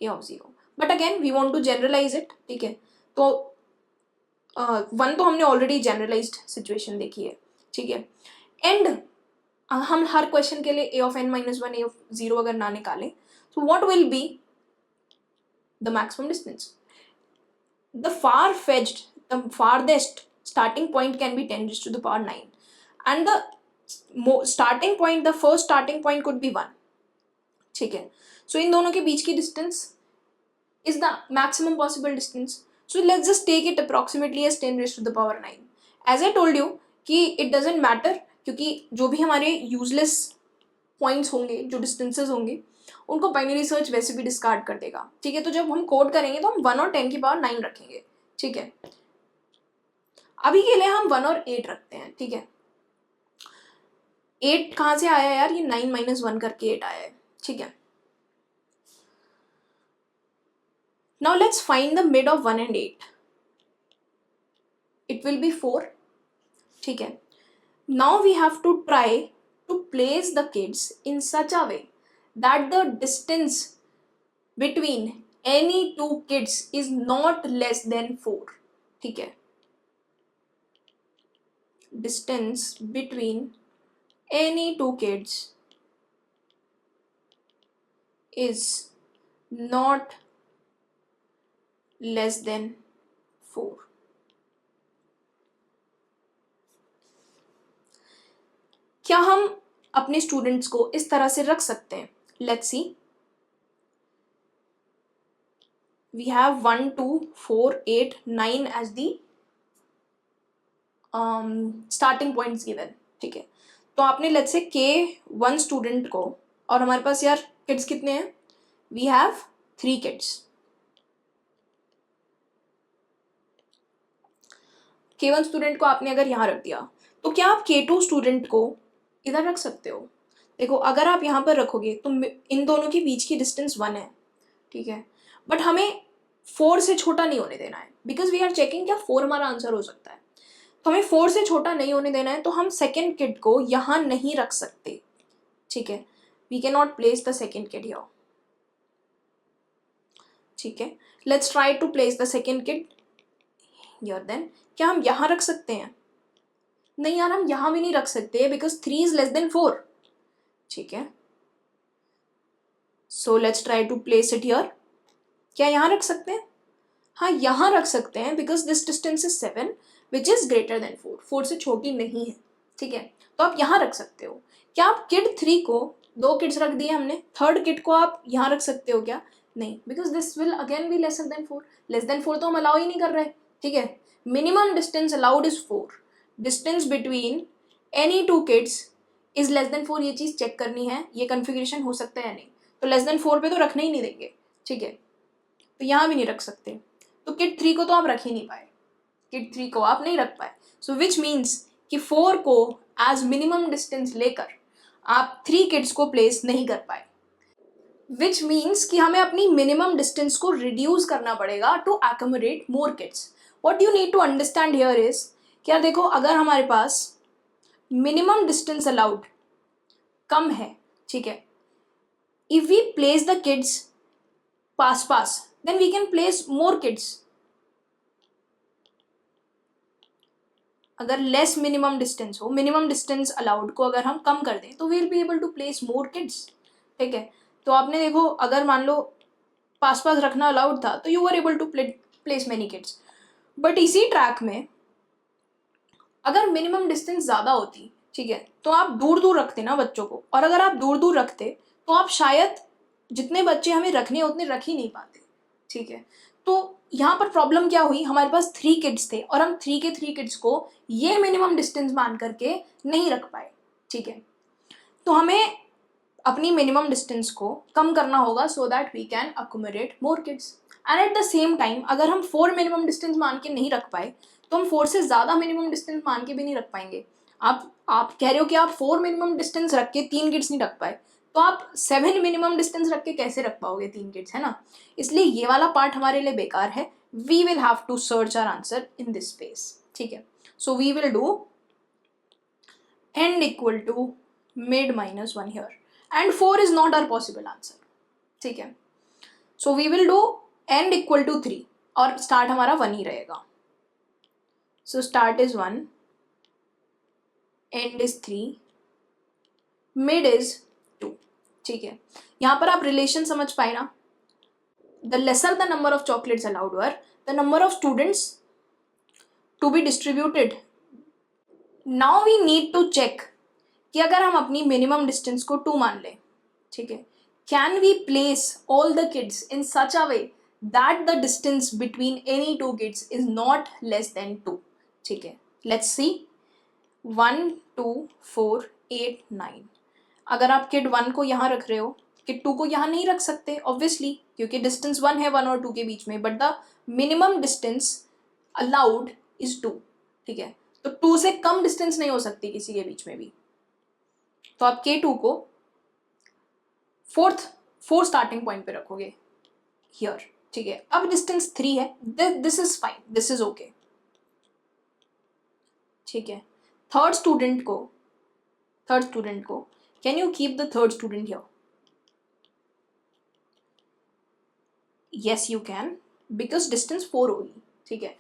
a of 0। But again we want to generalize it, ठीक है। तो 1 तो हमने ऑलरेडी जनरलाइज्ड सिचुएशन देखी है, ठीक है। एंड हम हर क्वेश्चन के लिए a of n minus 1, a of 0 अगर ना निकालें तो what will be the maximum distance? The far-fetched, the farthest starting point can be 10 raised to the power 9 and the starting point, the first starting point could be 1, ठीक है। सो इन दोनों के बीच की distance is the maximum possible distance. So let's just take it approximately as 10 raised to the power 9 as I told you कि it doesn't matter, क्योंकि जो भी हमारे यूजलेस पॉइंट्स होंगे, जो डिस्टेंसेस होंगे, उनको बाइनरी सर्च वैसे भी डिस्कार्ड कर देगा, ठीक है। तो जब हम कोड करेंगे तो हम 1 और 10 की पावर 9 रखेंगे, ठीक है। अभी के लिए हम 1 और 8 रखते हैं, ठीक है। 8 कहाँ से आया यार, ये 9 - 1 करके 8 आया है, ठीक है। Now let's find the mid of 1 and 8. It will be 4, ठीक है। Now we have to try to place the kids in such a way that the distance between any two kids is not less than 4, ठीक है। Distance between any two kids is not less than 4. क्या हम अपने students को इस तरह से रख सकते हैं? Let's see, we have 1 2 4 8 9 as the starting points given, ठीक है। तो आपने लेट्स से K1 स्टूडेंट को, और हमारे पास यार किड्स कितने हैं, we have 3 kids. K1 student को आपने अगर यहाँ रख दिया, तो क्या आप K2 स्टूडेंट को इधर रख सकते हो? देखो, अगर आप यहाँ पर रखोगे तो इन दोनों के बीच की डिस्टेंस 1 है, ठीक है। बट हमें 4 से छोटा नहीं होने देना है, बिकॉज वी आर चेकिंग क्या 4 हमारा आंसर हो सकता है। तो हमें 4 से छोटा नहीं होने देना है, तो हम सेकेंड किड को यहाँ नहीं रख सकते, ठीक है। We can not place the second kid here, ठीक है। Let's try to place the second kid here then. क्या हम यहाँ रख सकते हैं? नहीं यार, हम यहाँ भी नहीं रख सकते, बिकॉज 3 इज लेस देन 4, ठीक है। So let's try to place it here. क्या यहाँ रख सकते हैं? हाँ, यहाँ रख सकते हैं, because this distance is 7 which is greater then 4, 4 से छोटी नहीं है, ठीक है। तो आप यहाँ रख सकते हो। क्या आप किड 3 को, 2 किड्स रख दिए हमने, थर्ड किड को आप यहाँ रख सकते हो क्या? नहीं, because this will again be lesser than 4। Less than 4 तो हम अलाउ ही नहीं कर रहे, ठीक है। Minimum distance allowed is 4। Distance between any 2 kids is less then 4, ये चीज़ चेक करनी है, ये कन्फिग्रेशन हो सकता है या नहीं। तो लेस देन 4 पे तो रखने ही नहीं देंगे, ठीक है। तो यहाँ भी नहीं रख सकते, तो किड 3 को तो आप रख ही नहीं पाए, किड 3 को आप नहीं रख पाए। सो विच मीन्स कि 4 को एज मिनिमम डिस्टेंस लेकर आप 3 किड्स को प्लेस नहीं कर पाए, विच मीन्स कि हमें अपनी मिनिमम डिस्टेंस को रिड्यूस करना पड़ेगा to accommodate more kids. What you need to understand here is, क्या देखो, अगर हमारे पास मिनिमम डिस्टेंस अलाउड कम है, ठीक है, if we place the kids पास पास, then we can place more kids. अगर लेस मिनिमम डिस्टेंस हो, मिनिमम डिस्टेंस अलाउड को अगर हम कम कर दें, तो we will be able to place more kids, ठीक है। तो आपने देखो, अगर मान लो पास पास रखना अलाउड था, तो you are able to place many kids. But इसी ट्रैक में अगर मिनिमम डिस्टेंस ज़्यादा होती, ठीक है, तो आप दूर दूर रखते ना बच्चों को, और अगर आप दूर दूर रखते तो आप शायद जितने बच्चे हमें रखने हैं उतने रख ही नहीं पाते, ठीक है। तो यहाँ पर प्रॉब्लम क्या हुई, हमारे पास 3 किड्स थे और हम 3 के 3 किड्स को ये मिनिमम डिस्टेंस मान करके नहीं रख पाए, ठीक है। तो हमें अपनी मिनिमम डिस्टेंस को कम करना होगा so that we can accommodate more kids. And at the same time अगर हम 4 मिनिमम डिस्टेंस मान के नहीं रख पाए, तो हम 4 से ज़्यादा मिनिमम डिस्टेंस मान के भी नहीं रख पाएंगे। आप कह रहे हो कि आप 4 मिनिमम डिस्टेंस रख के 3 किड्स नहीं रख पाए, तो आप 7 मिनिमम डिस्टेंस रख के कैसे रख पाओगे 3 किड्स, है ना। इसलिए ये वाला पार्ट हमारे लिए बेकार है। We will have to search our answer in this space, ठीक है। So we will do end equal to mid minus 1 here, and 4 is not our possible answer, ठीक है। So we will do end equal to 3 और start हमारा 1 ही रहेगा। So start is 1, end is 3, mid is 2, ठीक है। यहाँ पर आप रिलेशन समझ पाए ना, the lesser the number of chocolates allowed were, the number of students to be distributed. Now we need to check कि अगर हम अपनी मिनिमम डिस्टेंस को 2 मान लें, ठीक है, can we place all the kids in such a way that the distance between any 2 kids is not less than 2, ठीक है। Let's see 1 2 4 8 9। अगर आप किड 1 को यहाँ रख रहे हो, किड 2 को यहाँ नहीं रख सकते ऑब्वियसली, क्योंकि डिस्टेंस 1 है 1 और 2 के बीच में, but the minimum distance allowed is 2। ठीक है, तो 2 से कम डिस्टेंस नहीं हो सकती किसी के बीच में भी। तो आप K2 को फोर्थ स्टार्टिंग पॉइंट पे रखोगे हियर। ठीक है, अब डिस्टेंस 3 है, this is fine, this is okay. ठीक है, थर्ड स्टूडेंट को can you keep the third student here? Yes you can, because distance 4 होगी। ठीक है,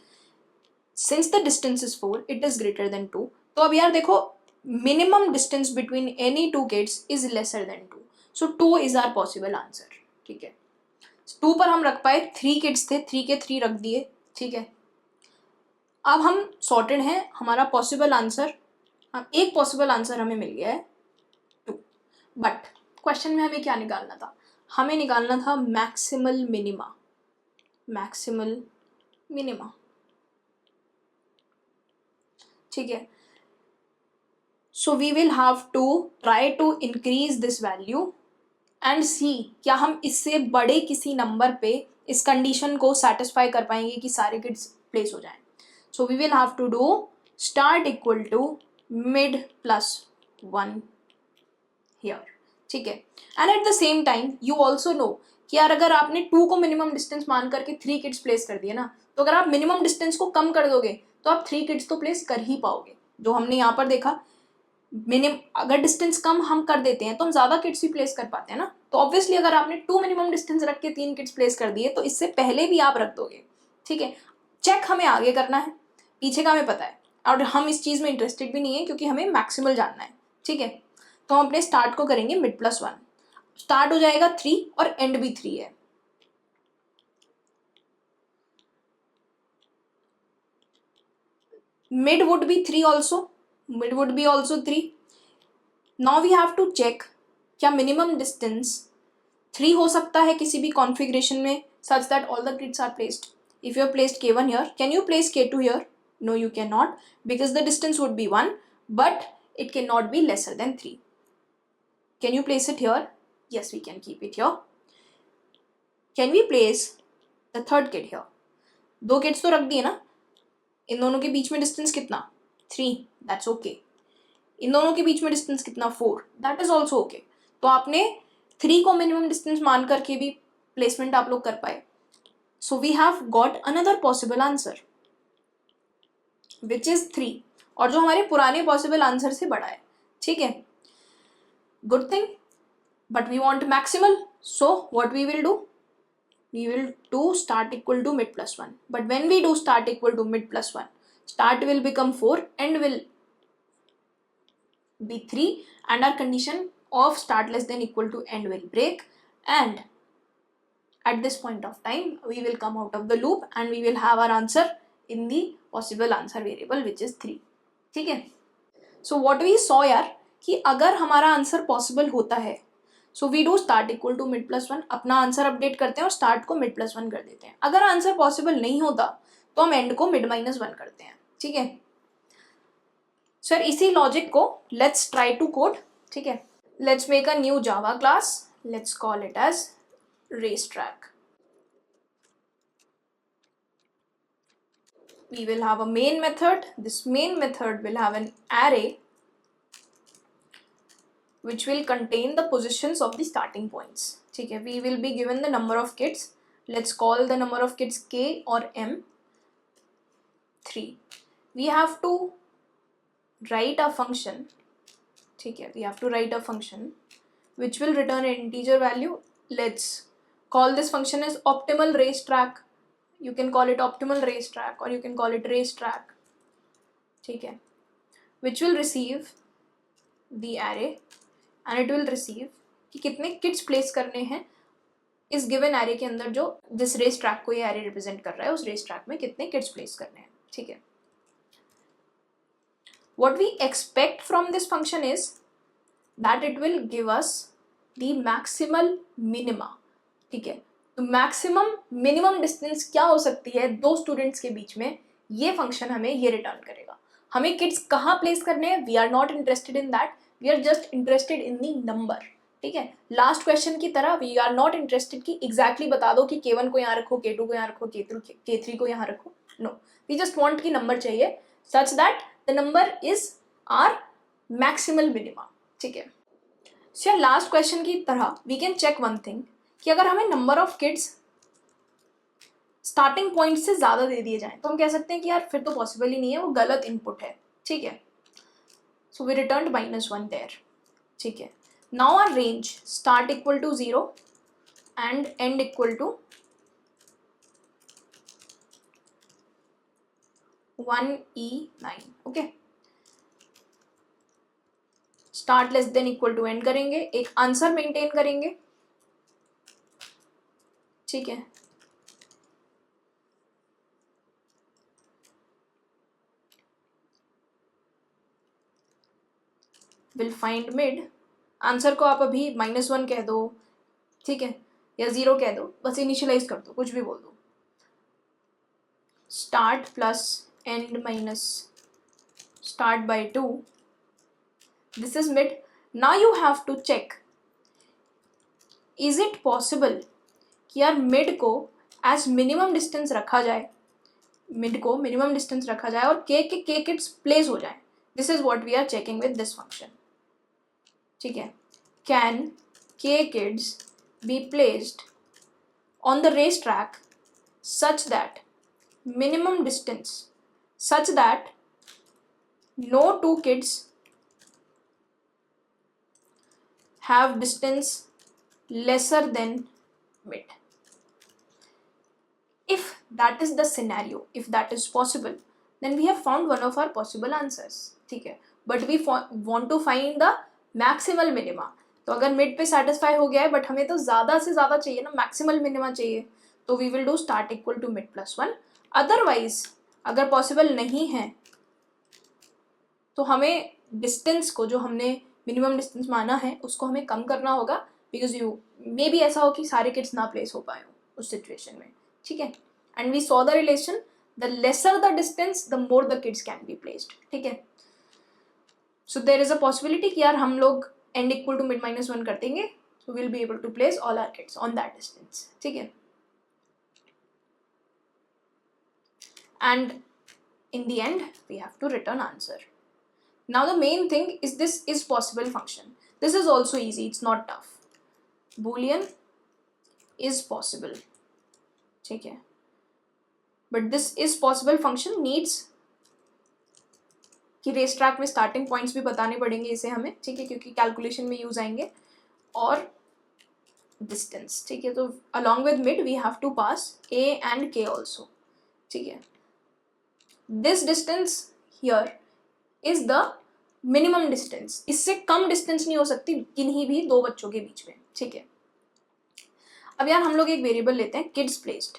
since the distance is 4 it is greater than 2। तो अब यार देखो, minimum distance between any two kids is lesser than 2, so 2 is our possible answer. ठीक है, 2 पर हम रख पाए, 3 किड्स थे, 3 के 3 रख दिए। ठीक है, अब हम सॉर्टेड हैं, हमारा पॉसिबल आंसर, एक पॉसिबल आंसर हमें मिल गया है 2। बट क्वेश्चन में हमें क्या निकालना था? हमें निकालना था मैक्सिमल मिनिमा। ठीक है, so we will have to try to increase this value and see क्या हम इससे बड़े किसी नंबर पे इस कंडीशन को सेटिस्फाई कर पाएंगे कि सारे किड्स प्लेस हो जाएं। So we will have to do start equal to mid plus 1 here. ठीक है, and at the same time you also know कि यार अगर आपने 2 को मिनिमम डिस्टेंस मान करके 3 किड्स प्लेस कर दिए ना, तो अगर आप मिनिमम डिस्टेंस को कम कर दोगे तो आप 3 किड्स तो प्लेस कर ही पाओगे। जो हमने यहाँ पर देखा, अगर डिस्टेंस कम हम कर देते हैं तो हम ज्यादा किड्स भी प्लेस कर पाते हैं ना। तो ऑब्वियसली अगर आपने 2 मिनिमम डिस्टेंस रख के 3 किड्स प्लेस कर दिए तो इससे पहले भी आप रख दोगे। ठीक है, चेक हमें आगे करना है, पीछे का हमें पता है, और हम इस चीज में इंटरेस्टेड भी नहीं है क्योंकि हमें मैक्सिमल जानना है। ठीक है, तो हम अपने स्टार्ट को करेंगे मिड प्लस 1, स्टार्ट हो जाएगा 3 और एंड भी 3 है। Mid would be 3 also. Mid would be also 3. Now we have to check क्या minimum distance 3 हो सकता है किसी भी configuration में such that all the kids are placed. If you have placed K1 here, can you place K2 here? No, you cannot, because the distance would be 1, but it cannot be lesser than 3. Can you place it here? Yes, we can keep it here. Can we place the third kid here? 2 kids तो रख दिए ना, इन दोनों के बीच में distance कितना? 3, that's okay. इन दोनों के बीच में डिस्टेंस कितना? 4, दैट इज ऑल्सो ओके। तो आपने 3 को मिनिमम डिस्टेंस मान करके भी प्लेसमेंट आप लोग कर पाए। So we have got another possible answer which is 3, और जो हमारे पुराने पॉसिबल आंसर से बड़ा है। ठीक है, good thing, but we want maximal, so what we will do, we will do start equal to mid plus 1. But when we do start equal to mid plus 1, start will become 4, end will be 3, and our condition of start less than equal to end will break, and at this point of time we will come out of the loop and we will have our answer in the possible answer variable which is 3. ठीक है, so what we saw यार कि अगर हमारा answer possible होता है, so we do start equal to mid plus 1, अपना answer update करते हैं और स्टार्ट को मिड प्लस 1 कर देते हैं। अगर आंसर पॉसिबल नहीं होता तो हम एंड को मिड माइनस 1 करते हैं। ठीक है सर, इसी लॉजिक को लेट्स ट्राई टू कोड। ठीक है, let's make a new Java class, let's call it as race track. We will have a main method. This main method will have an array which will contain the positions of the starting points. ठीक है, we will be given the number of kids. Let's call the number of kids k or m 3. We have to write a function. ठीक है, we have to write a function which will return an integer value. Let's call this function as optimal racetrack. You can call it optimal racetrack or you can call it racetrack. ठीक है, which will receive the array and it will receive कि कितने kids place करने हैं इस given array के अंदर, जो जिस रेस ट्रैक को ये एरे रिप्रेजेंट कर रहा है उस रेस ट्रैक में कितने किड्स प्लेस करने हैं। ठीक है, what we expect from this function is that it will give us the maximal minima. ठीक है, तो मैक्सिमम मिनिमम डिस्टेंस क्या हो सकती है 2 स्टूडेंट्स के बीच में, ये फंक्शन हमें ये रिटर्न करेगा। हमें किड्स कहाँ प्लेस करने हैं, we are not interested in that, we are just interested in the number, ठीक है। लास्ट क्वेश्चन की तरह वी आर नॉट इंटरेस्टेड कि एग्जैक्टली बता दो कि K1 को यहाँ रखो, K2 को यहाँ रखो, K3 को यहाँ रखो, नो, वी जस्ट वॉन्ट की नंबर चाहिए such that the number is are maximal minima, ठीक है। सो लास्ट क्वेश्चन की तरह we can check one thing कि अगर हमें number of kids starting point से ज़्यादा दे दिए जाएं तो हम कह सकते हैं कि यार फिर तो पॉसिबल ही नहीं है, वो गलत इनपुट है, ठीक है। सो वी रिटर्न -1 देयर, ठीक है। Now our range start equal to 0 and end equal to 1E9, okay. Start less than equal to end करेंगे, एक आंसर मेंटेन करेंगे, ठीक है। विल फाइंड मिड, आंसर को आप अभी -1 कह दो, ठीक है, या 0 कह दो, बस इनिशियलाइज कर दो, कुछ भी बोल दो। Start plus end minus start by 2, this is mid. Now you have to check is it possible कि यार मिड को एज मिनिमम डिस्टेंस रखा जाए, मिड को मिनिमम डिस्टेंस रखा जाए और के किड्स प्लेस हो जाए। This is what we are checking with this function, ठीक है। Can K kids be placed on the race track such that minimum distance such that no two kids have distance lesser than mid. If that is the scenario, if that is possible, then we have found one of our possible answers, ठीक है। but we want to find the maximal minima, तो अगर mid पे satisfy हो गया है but हमें तो ज़्यादा से ज़्यादा चाहिए ना, मैक्सिमल मिनिमा चाहिए, तो we will do start equal to mid +1। Otherwise अगर पॉसिबल नहीं है तो हमें डिस्टेंस को, जो हमने मिनिमम डिस्टेंस माना है, उसको हमें कम करना होगा, बिकॉज यू मे बी ऐसा हो कि सारे किड्स ना प्लेस हो पाए हो उस सिचुएशन में, ठीक है। And we saw the relation, the lesser the distance the more the kids can be placed, ठीक है। So there is a possibility कि यार हम लोग एंड इक्वल टू मिड -1 कर देंगे, so we'll be able to place all our kids on that distance, ठीक है। and in the end we have to return answer. Now the main thing is this is possible function. This is also easy, it's not tough. Boolean is possible, ठीक है। but this is possible function needs कि race track में starting points भी बताने पड़ेंगे इसे हमें, ठीक है, क्योंकि कैलकुलेशन में यूज आएंगे, और डिस्टेंस, ठीक है। तो along with mid we have to pass a and k also, ठीक है। This distance here is the minimum distance, इससे कम डिस्टेंस नहीं हो सकती किन्हीं भी दो बच्चों के बीच में, ठीक है। अब यार हम लोग एक वेरिएबल लेते हैं किड्स प्लेस्ड,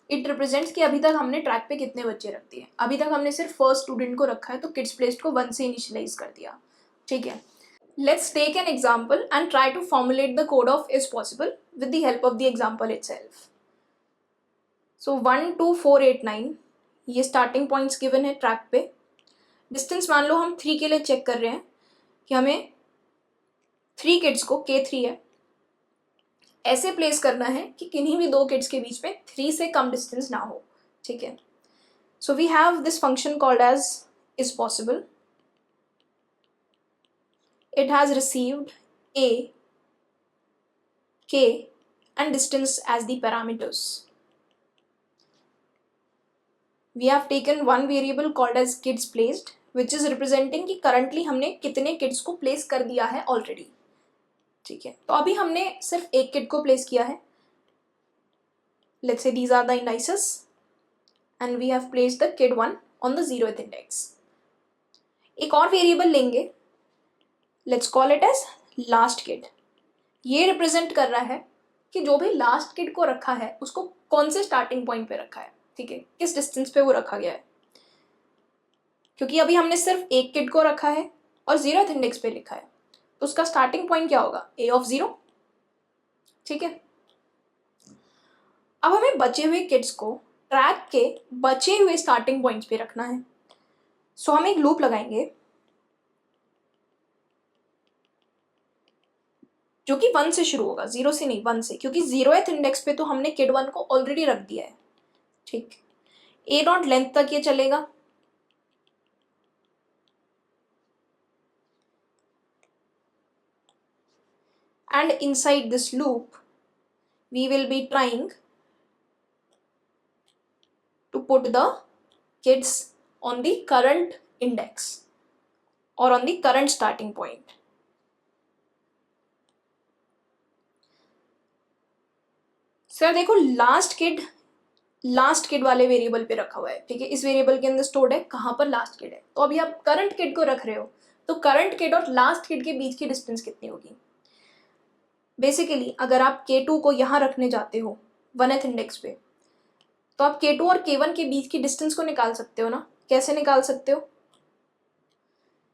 इट रिप्रेजेंट्स कि अभी तक हमने ट्रैक पे कितने बच्चे रख दिए। अभी तक हमने सिर्फ फर्स्ट स्टूडेंट को रखा है, तो किड्स प्लेस्ड को 1 से इनिशियलाइज कर दिया, ठीक है। Let's take an example and try to formulate the code of is possible with the help of the example itself. So 1 2 4 8 9 ये स्टार्टिंग पॉइंट्स गिवन है ट्रैक पे। डिस्टेंस मान लो हम 3 के लिए चेक कर रहे हैं कि हमें 3 किड्स को, K3 है, ऐसे प्लेस करना है कि किन्हीं भी दो किड्स के बीच में 3 से कम डिस्टेंस ना हो, ठीक है। So we have this function called as is possible. It has received a, k and distance as the parameters. We have taken one variable called as kids placed, which is representing कि currently हमने कितने kids को place कर दिया है already, ठीक है। तो अभी हमने सिर्फ एक kid को place किया है, let's say these are the indices and we have placed the kid 1 on the 0th index. एक और variable लेंगे, let's call it as last kid. ये represent कर रहा है कि जो भी लास्ट किड को रखा है उसको कौन से स्टार्टिंग पॉइंट पे रखा है, ठीक है, किस डिस्टेंस पे वो रखा गया है। क्योंकि अभी हमने सिर्फ एक किड को रखा है और 0th इंडेक्स पे लिखा है, तो उसका स्टार्टिंग पॉइंट क्या होगा, a of 0, ठीक है। अब हमें बचे हुए किड्स को ट्रैक के बचे हुए स्टार्टिंग पॉइंट्स पे रखना है। सो हम एक लूप लगाएंगे जो कि 1 से शुरू होगा, 0 से नहीं, 1 से, क्योंकि 0th इंडेक्स पे तो हमने किड 1 को ऑलरेडी रख दिया है। ठीक, ए डॉट लेंथ तक ये चलेगा, and inside this loop we will be trying to put the kids on the current index or on the current starting point. Sir देखो लास्ट किड वाले वेरिएबल पे रखा हुआ है, ठीक है, इस वेरिएबल के अंदर स्टोर्ड है, कहाँ पर लास्ट किड है। तो अभी आप करंट किड को रख रहे हो, तो करंट किड और लास्ट किड के बीच की डिस्टेंस कितनी होगी। बेसिकली अगर आप K2 को यहाँ रखने जाते हो 1th इंडेक्स पे, तो आप K2 और K1 के बीच की डिस्टेंस को निकाल सकते हो ना। कैसे निकाल सकते हो,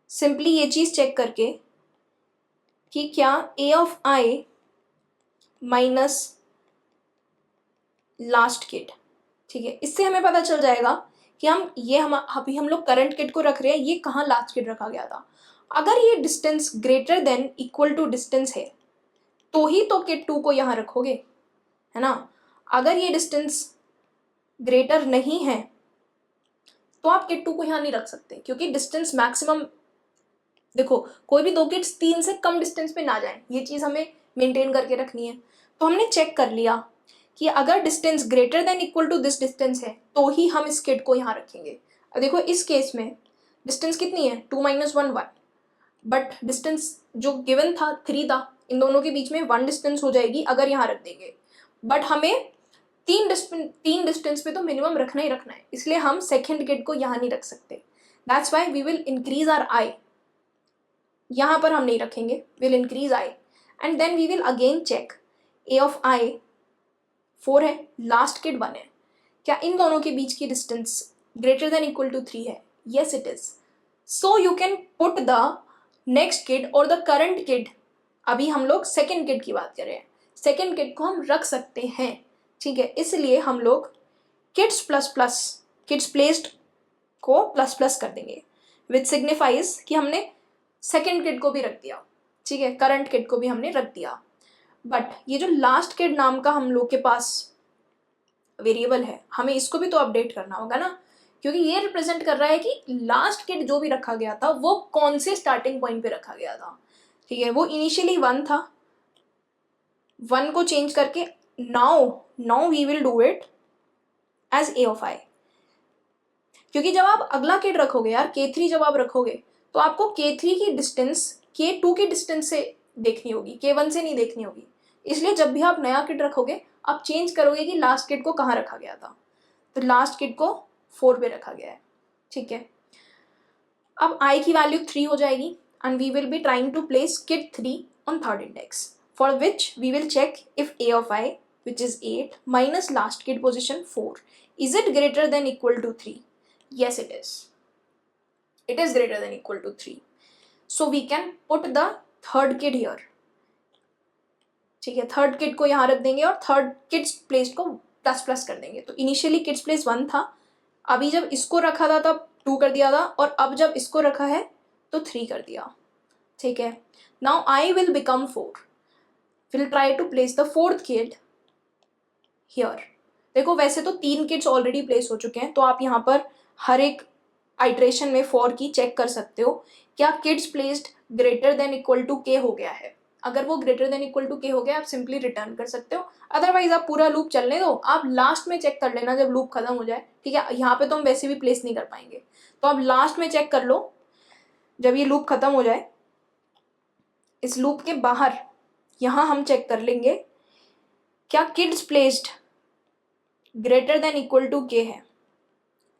सिंपली ये चीज चेक करके कि क्या A of I minus last kid, ठीक है, इससे हमें पता चल जाएगा कि अभी हम लोग करंट किड को रख रहे हैं, ये कहाँ लास्ट किड रखा गया था। अगर ये distance greater than equal to distance है तो ही तो किड 2 को यहाँ रखोगे, है ना। अगर ये डिस्टेंस ग्रेटर नहीं है तो आप किड 2 को यहाँ नहीं रख सकते, क्योंकि डिस्टेंस मैक्सिमम, देखो कोई भी दो किड्स 3 से कम डिस्टेंस पे ना जाए, ये चीज़ हमें मेंटेन करके रखनी है। तो हमने चेक कर लिया कि अगर distance greater than equal to this distance है तो ही हम इस किड को यहाँ रखेंगे। अब देखो इस केस में डिस्टेंस कितनी है, 2 - 1 1, बट डिस्टेंस जो गिवन था 3 था, इन दोनों के बीच में 1 डिस्टेंस हो जाएगी अगर यहाँ रख देंगे, बट हमें तीन डिस्टेंस पे तो मिनिमम रखना ही रखना है, इसलिए हम सेकेंड किड को यहाँ नहीं रख सकते। That's why we will increase R I, यहाँ पर हम नहीं रखेंगे, will increase I and then we will again check A of I 4 है, लास्ट किड 1 है, क्या इन दोनों के बीच की distance greater than equal to 3 है। Yes it is. So you can put the next kid और द करंट किड, अभी हम लोग सेकेंड किड की बात कर रहे हैं, सेकेंड किड को हम रख सकते हैं, ठीक है। इसलिए हम लोग kids plus plus, kids placed को प्लस प्लस कर देंगे, विच सिग्निफाइज कि हमने सेकेंड किड को भी रख दिया, ठीक है, करंट किड को भी हमने रख दिया। बट ये जो लास्ट किड नाम का हम लोग के पास वेरिएबल है, हमें इसको भी तो अपडेट करना होगा ना, क्योंकि ये रिप्रेजेंट कर रहा है कि लास्ट किड जो भी रखा गया था वो कौन से स्टार्टिंग पॉइंट पे रखा गया था, ठीक है। वो इनिशियली 1 था, 1 को चेंज करके now we will do it as A of I, क्योंकि जब आप अगला किड रखोगे यार, K3 जब आप रखोगे तो आपको K3 की डिस्टेंस K2 की डिस्टेंस से देखनी होगी, K1 से नहीं देखनी होगी। इसलिए जब भी आप नया किड रखोगे आप चेंज करोगे कि लास्ट किड को कहाँ रखा गया था, तो लास्ट किड को 4 पे रखा गया है, ठीक है। अब I की वैल्यू 3 हो जाएगी and we will be trying to place kid 3 on third index, for which we will check if A of I which is 8 minus last kid position 4, is it greater than equal to 3? Yes it is. It is greater than equal to 3. So we can put the third kid here, ठीक है। Third kid को यहाँ रख देंगे और third kids place को plus plus कर देंगे। तो इनिशियली किड्स प्लेस 1 था, अभी जब इसको रखा था तब 2 कर दिया था, और अब जब इसको रखा है तो 3 कर दिया, ठीक है। Now I will become 4, will try to place the fourth kid here. देखो वैसे तो 3 किड्स ऑलरेडी प्लेस हो चुके हैं, तो आप यहाँ पर हर एक आइट्रेशन में 4 की चेक कर सकते हो, क्या kids placed greater than equal to K हो गया है। अगर वो greater than equal to K हो गया आप सिंपली रिटर्न कर सकते हो, अदरवाइज आप पूरा लूप चलने दो, आप लास्ट में चेक कर लेना जब लूप खत्म हो जाए, ठीक है। यहाँ पे तो हम वैसे भी प्लेस नहीं कर पाएंगे, तो आप लास्ट में चेक कर लो जब ये लूप खत्म हो जाए। इस लूप के बाहर यहाँ हम चेक कर लेंगे क्या kids placed greater than equal to K है,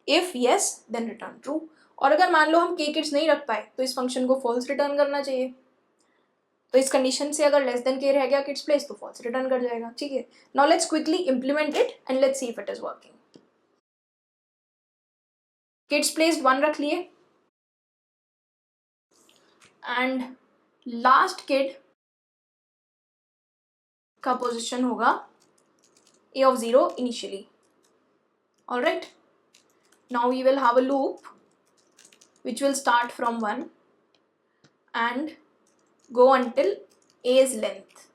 if yes then return true, और अगर मान लो हम के किड्स नहीं रख पाए तो इस फंक्शन को फॉल्स रिटर्न करना चाहिए। तो इस कंडीशन से अगर लेस देन के रह गया किड्स प्लेस तो फॉल्स रिटर्न कर जाएगा, ठीक है। Now let's quickly implement it and let's see if it is working. Kids placed 1 रख लिए एंड लास्ट किड का पोजीशन होगा A of 0 initially. All right. Now we will have a loop which will start from 1 and go until A's length.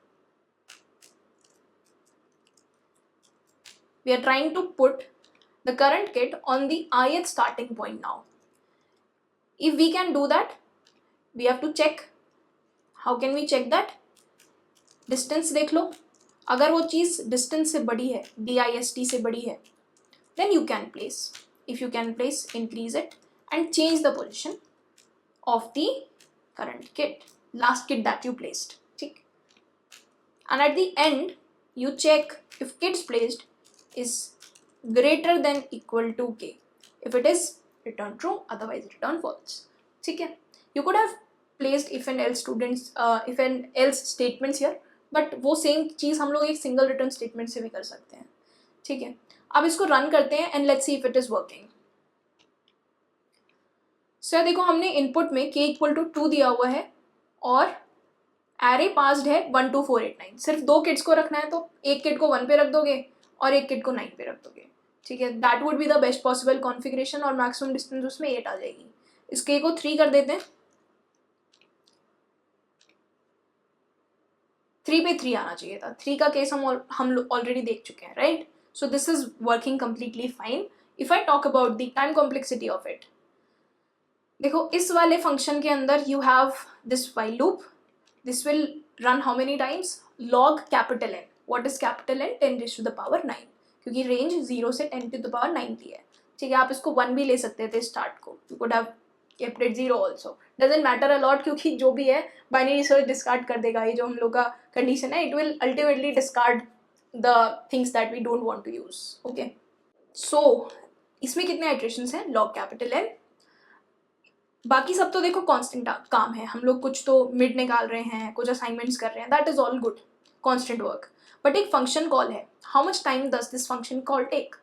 We are trying to put the current kit on the ith starting point now. If we can do that, we have to check. How can we check that? Distance देख लो, अगर वो चीज़ distance से बड़ी है, dist से बड़ी है, then you can place. If you can place, increase it and change the position of the current kit, last kit that you placed. ठीक. And at the end, you check if kits placed is greater than equal to k. If it is, return true, otherwise return false. ठीक है. You could have placed if and else statements here, but वो same चीज़ हम लोग एक single return statement से भी कर सकते हैं. ठीक है. अब इसको रन करते हैं and let's see if it is working. So देखो हमने इनपुट में k इक्वल टू 2 दिया हुआ है और एरे पास्ड है 1 2 4 8 9. सिर्फ 2 किट्स को रखना है तो एक किट को 1 पे रख दोगे और एक किट को 9 पे रख दोगे. ठीक है. That would be the best possible configuration और मैक्सिमम डिस्टेंस उसमें 8 आ जाएगी. इस k को 3 कर देते हैं. 3 पे 3 आना चाहिए था. 3 का केस हम ऑलरेडी देख चुके हैं, right. So this is working completely fine. If I talk about the time complexity of it, देखो इस वाले फंक्शन के अंदर you have this while loop. This will run how many times? log capital N. What is capital N? 10 raised to the power 9, क्योंकि range 0 से 10 to the power 90 है. ठीक है. आप इसको 1 भी ले सकते थे स्टार्ट को. You could have kept it 0 also. Doesn't matter a lot, क्योंकि जो भी है बाइनरी सर्च डिस्कार्ड कर देगा. ये जो हम लोग का कंडीशन है, it will ultimately discard the things that we don't want to use. Okay. So इसमें कितने इटरेशंस हैं? log capital N. बाकी सब तो देखो कांस्टेंट काम है. हम लोग कुछ तो मिड निकाल रहे हैं, कुछ असाइनमेंट्स कर रहे हैं. That is all good, constant work. But एक फंक्शन कॉल है. How much time does this function call take?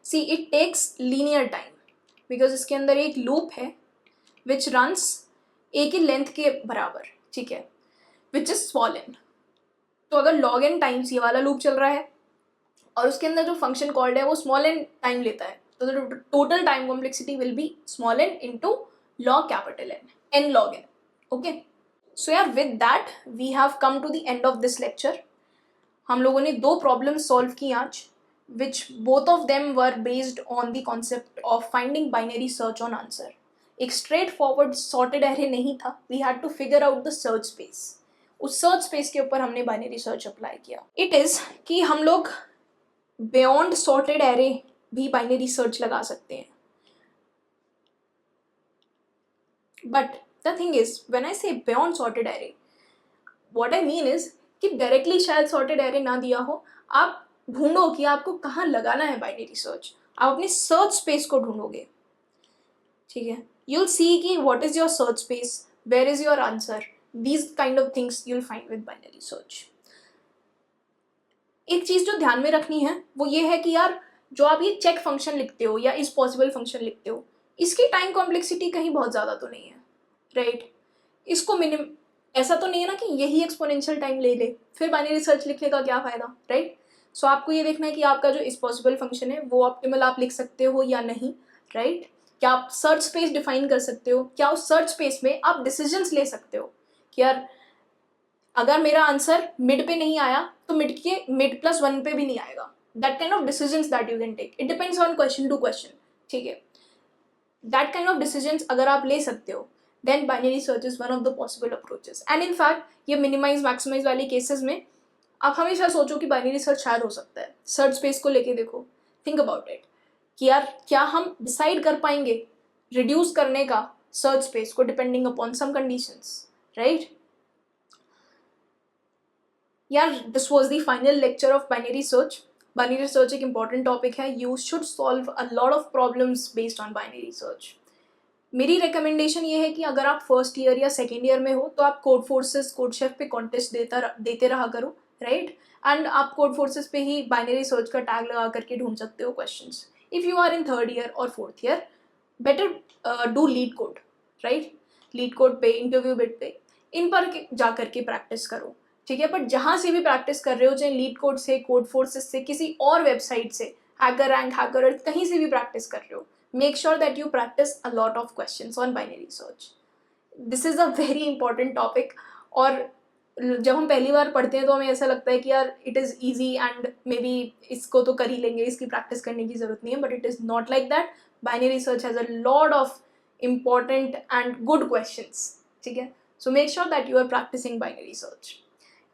See it takes linear time, because इसके अंदर एक लूप है विच रन्स ए की लेंथ के बराबर. ठीक है. Which is small N. तो अगर log n टाइम्स ये वाला लूप चल रहा है और उसके अंदर जो फंक्शन कॉल्ड है वो स्मॉल n टाइम लेता है, तो total time complexity will be small n into log capital n log n. Okay. So यार with that we have come to the end of this lecture. हम लोगों ने 2 problem solve की आज, which both of them were based on the concept of finding binary search on answer. एक straightforward sorted array नहीं था. We had to figure out the search space. उस search space के ऊपर हमने binary search apply किया. It is कि हम लोग बियॉन्ड सॉर्टेड एरे भी बाइनरी सर्च लगा सकते हैं. But the thing is when I say beyond sorted array, what I mean is कि डायरेक्टली शायद सॉर्टेड एरे ना दिया हो, आप ढूंढो कि आपको कहाँ लगाना है बाइनरी सर्च. आप अपनी सर्च स्पेस को ढूंढोगे. ठीक है. you'll see कि what is your search space, where is your answer, these kind of things you'll find with binary search. एक चीज़ जो ध्यान में रखनी है वो ये है कि यार जो आप ये चेक फंक्शन लिखते हो या इस पॉसिबल फंक्शन लिखते हो, इसकी टाइम कॉम्प्लेक्सिटी कहीं बहुत ज़्यादा तो नहीं है, राइट. इसको ऐसा तो नहीं है ना कि यही एक्सपोनेंशियल टाइम ले ले, फिर बाइनरी सर्च लिखने का क्या फ़ायदा, राइट. सो आपको ये देखना है कि आपका जो इस पॉसिबल फंक्शन है वो ऑप्टिमल आप लिख सकते हो या नहीं, राइट. क्या आप सर्च स्पेस डिफाइन कर सकते हो? क्या उस सर्च स्पेस में आप डिसीजंस ले सकते हो कि यार अगर मेरा आंसर मिड पे नहीं आया तो मिड प्लस 1 पे भी नहीं आएगा. That kind of decisions that you can take. It depends on question to question. ठीक है. दैट काइंड ऑफ डिसीजंस अगर आप ले सकते हो, then binary search is one of the possible approaches. And in fact ये मिनिमाइज मैक्सिमाइज वाले cases में आप हमेशा सोचो कि बाइनरी सर्च शायद हो सकता है. सर्च स्पेस को लेके देखो, थिंक अबाउट इट कि यार क्या हम डिसाइड कर पाएंगे रिड्यूस करने का सर्च स्पेस को depending upon some conditions, right. यार this was the final lecture of binary search. Binary search एक इंपॉर्टेंट टॉपिक है. You should solve a lot of problems based on binary search. मेरी recommendation ये है कि अगर आप फर्स्ट ईयर या सेकेंड ईयर में हो तो आप कोड फोर्सेस कोड शेफ पे कॉन्टेस्ट देते रहा करो, राइट. एंड आप कोड फोर्सेस पे ही बाइनरी सर्च का टैग लगा करके ढूंढ सकते हो questions. If you are in third year और fourth year, better do LeetCode, right. LeetCode पे, इंटरव्यू बिट पे, इन पर जा करके प्रैक्टिस करो. ठीक है. बट जहाँ से भी प्रैक्टिस कर रहे हो, चाहे लीड कोड से, कोड फोर्सेस से, किसी और वेबसाइट से, हैकर रैंक, हैकर अर्थ, कहीं से भी प्रैक्टिस कर रहे हो, make sure that you practice a lot of questions on binary search. This is a very important topic. और जब हम पहली बार पढ़ते हैं तो हमें ऐसा लगता है कि यार it is easy and may be इसको तो कर ही लेंगे, इसकी प्रैक्टिस करने की ज़रूरत नहीं है, but it is not like that. Binary search has a lot of important and good questions. ठीक है, so make sure that you are practicing binary search.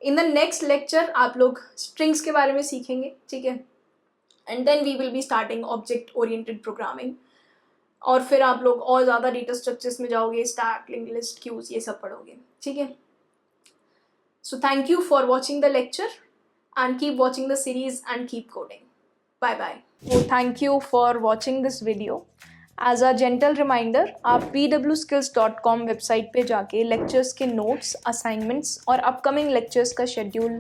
In the next lecture आप लोग strings के बारे में सीखेंगे, ठीक है, and then we will be starting object oriented programming. और फिर आप लोग और ज़्यादा डेटा स्ट्रक्चर्स में जाओगे, स्टैक, लिंक लिस्ट, क्यूज, ये सब पढ़ोगे, ठीक है. So thank you for watching the lecture and keep watching the series and keep coding. Bye bye. So thank you for watching this video. As a gentle reminder, आप pwskills.com website पे जाके lectures के notes, assignments और upcoming lectures का schedule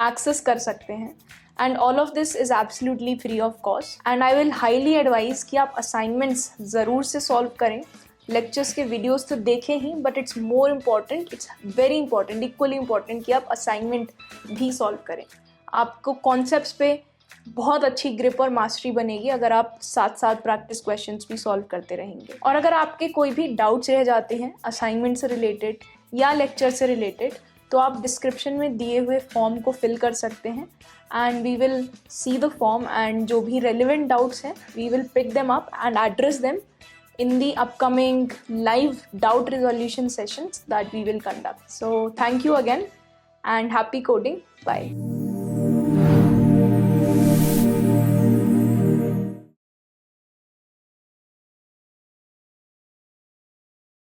access कर सकते हैं. And all of this is absolutely free of cost. And I will highly advise कि आप असाइनमेंट्स ज़रूर से सॉल्व करें. लेक्चर्स के वीडियोस तो देखें ही, but it's more important, it's very important, equally important कि आप असाइनमेंट भी सॉल्व करें. आपको कॉन्सेप्ट्स पे बहुत अच्छी ग्रिप और मास्टरी बनेगी अगर आप साथ साथ प्रैक्टिस क्वेश्चंस भी सॉल्व करते रहेंगे. और अगर आपके कोई भी डाउट्स रह जाते हैं असाइनमेंट से रिलेटेड या लेक्चर से रिलेटेड, तो आप डिस्क्रिप्शन में दिए हुए फॉर्म को फिल कर सकते हैं and we will see the form and जो भी रेलिवेंट डाउट्स हैं we will pick them up and address them in the upcoming live doubt resolution sessions that we will conduct. So thank you again and happy coding. Bye.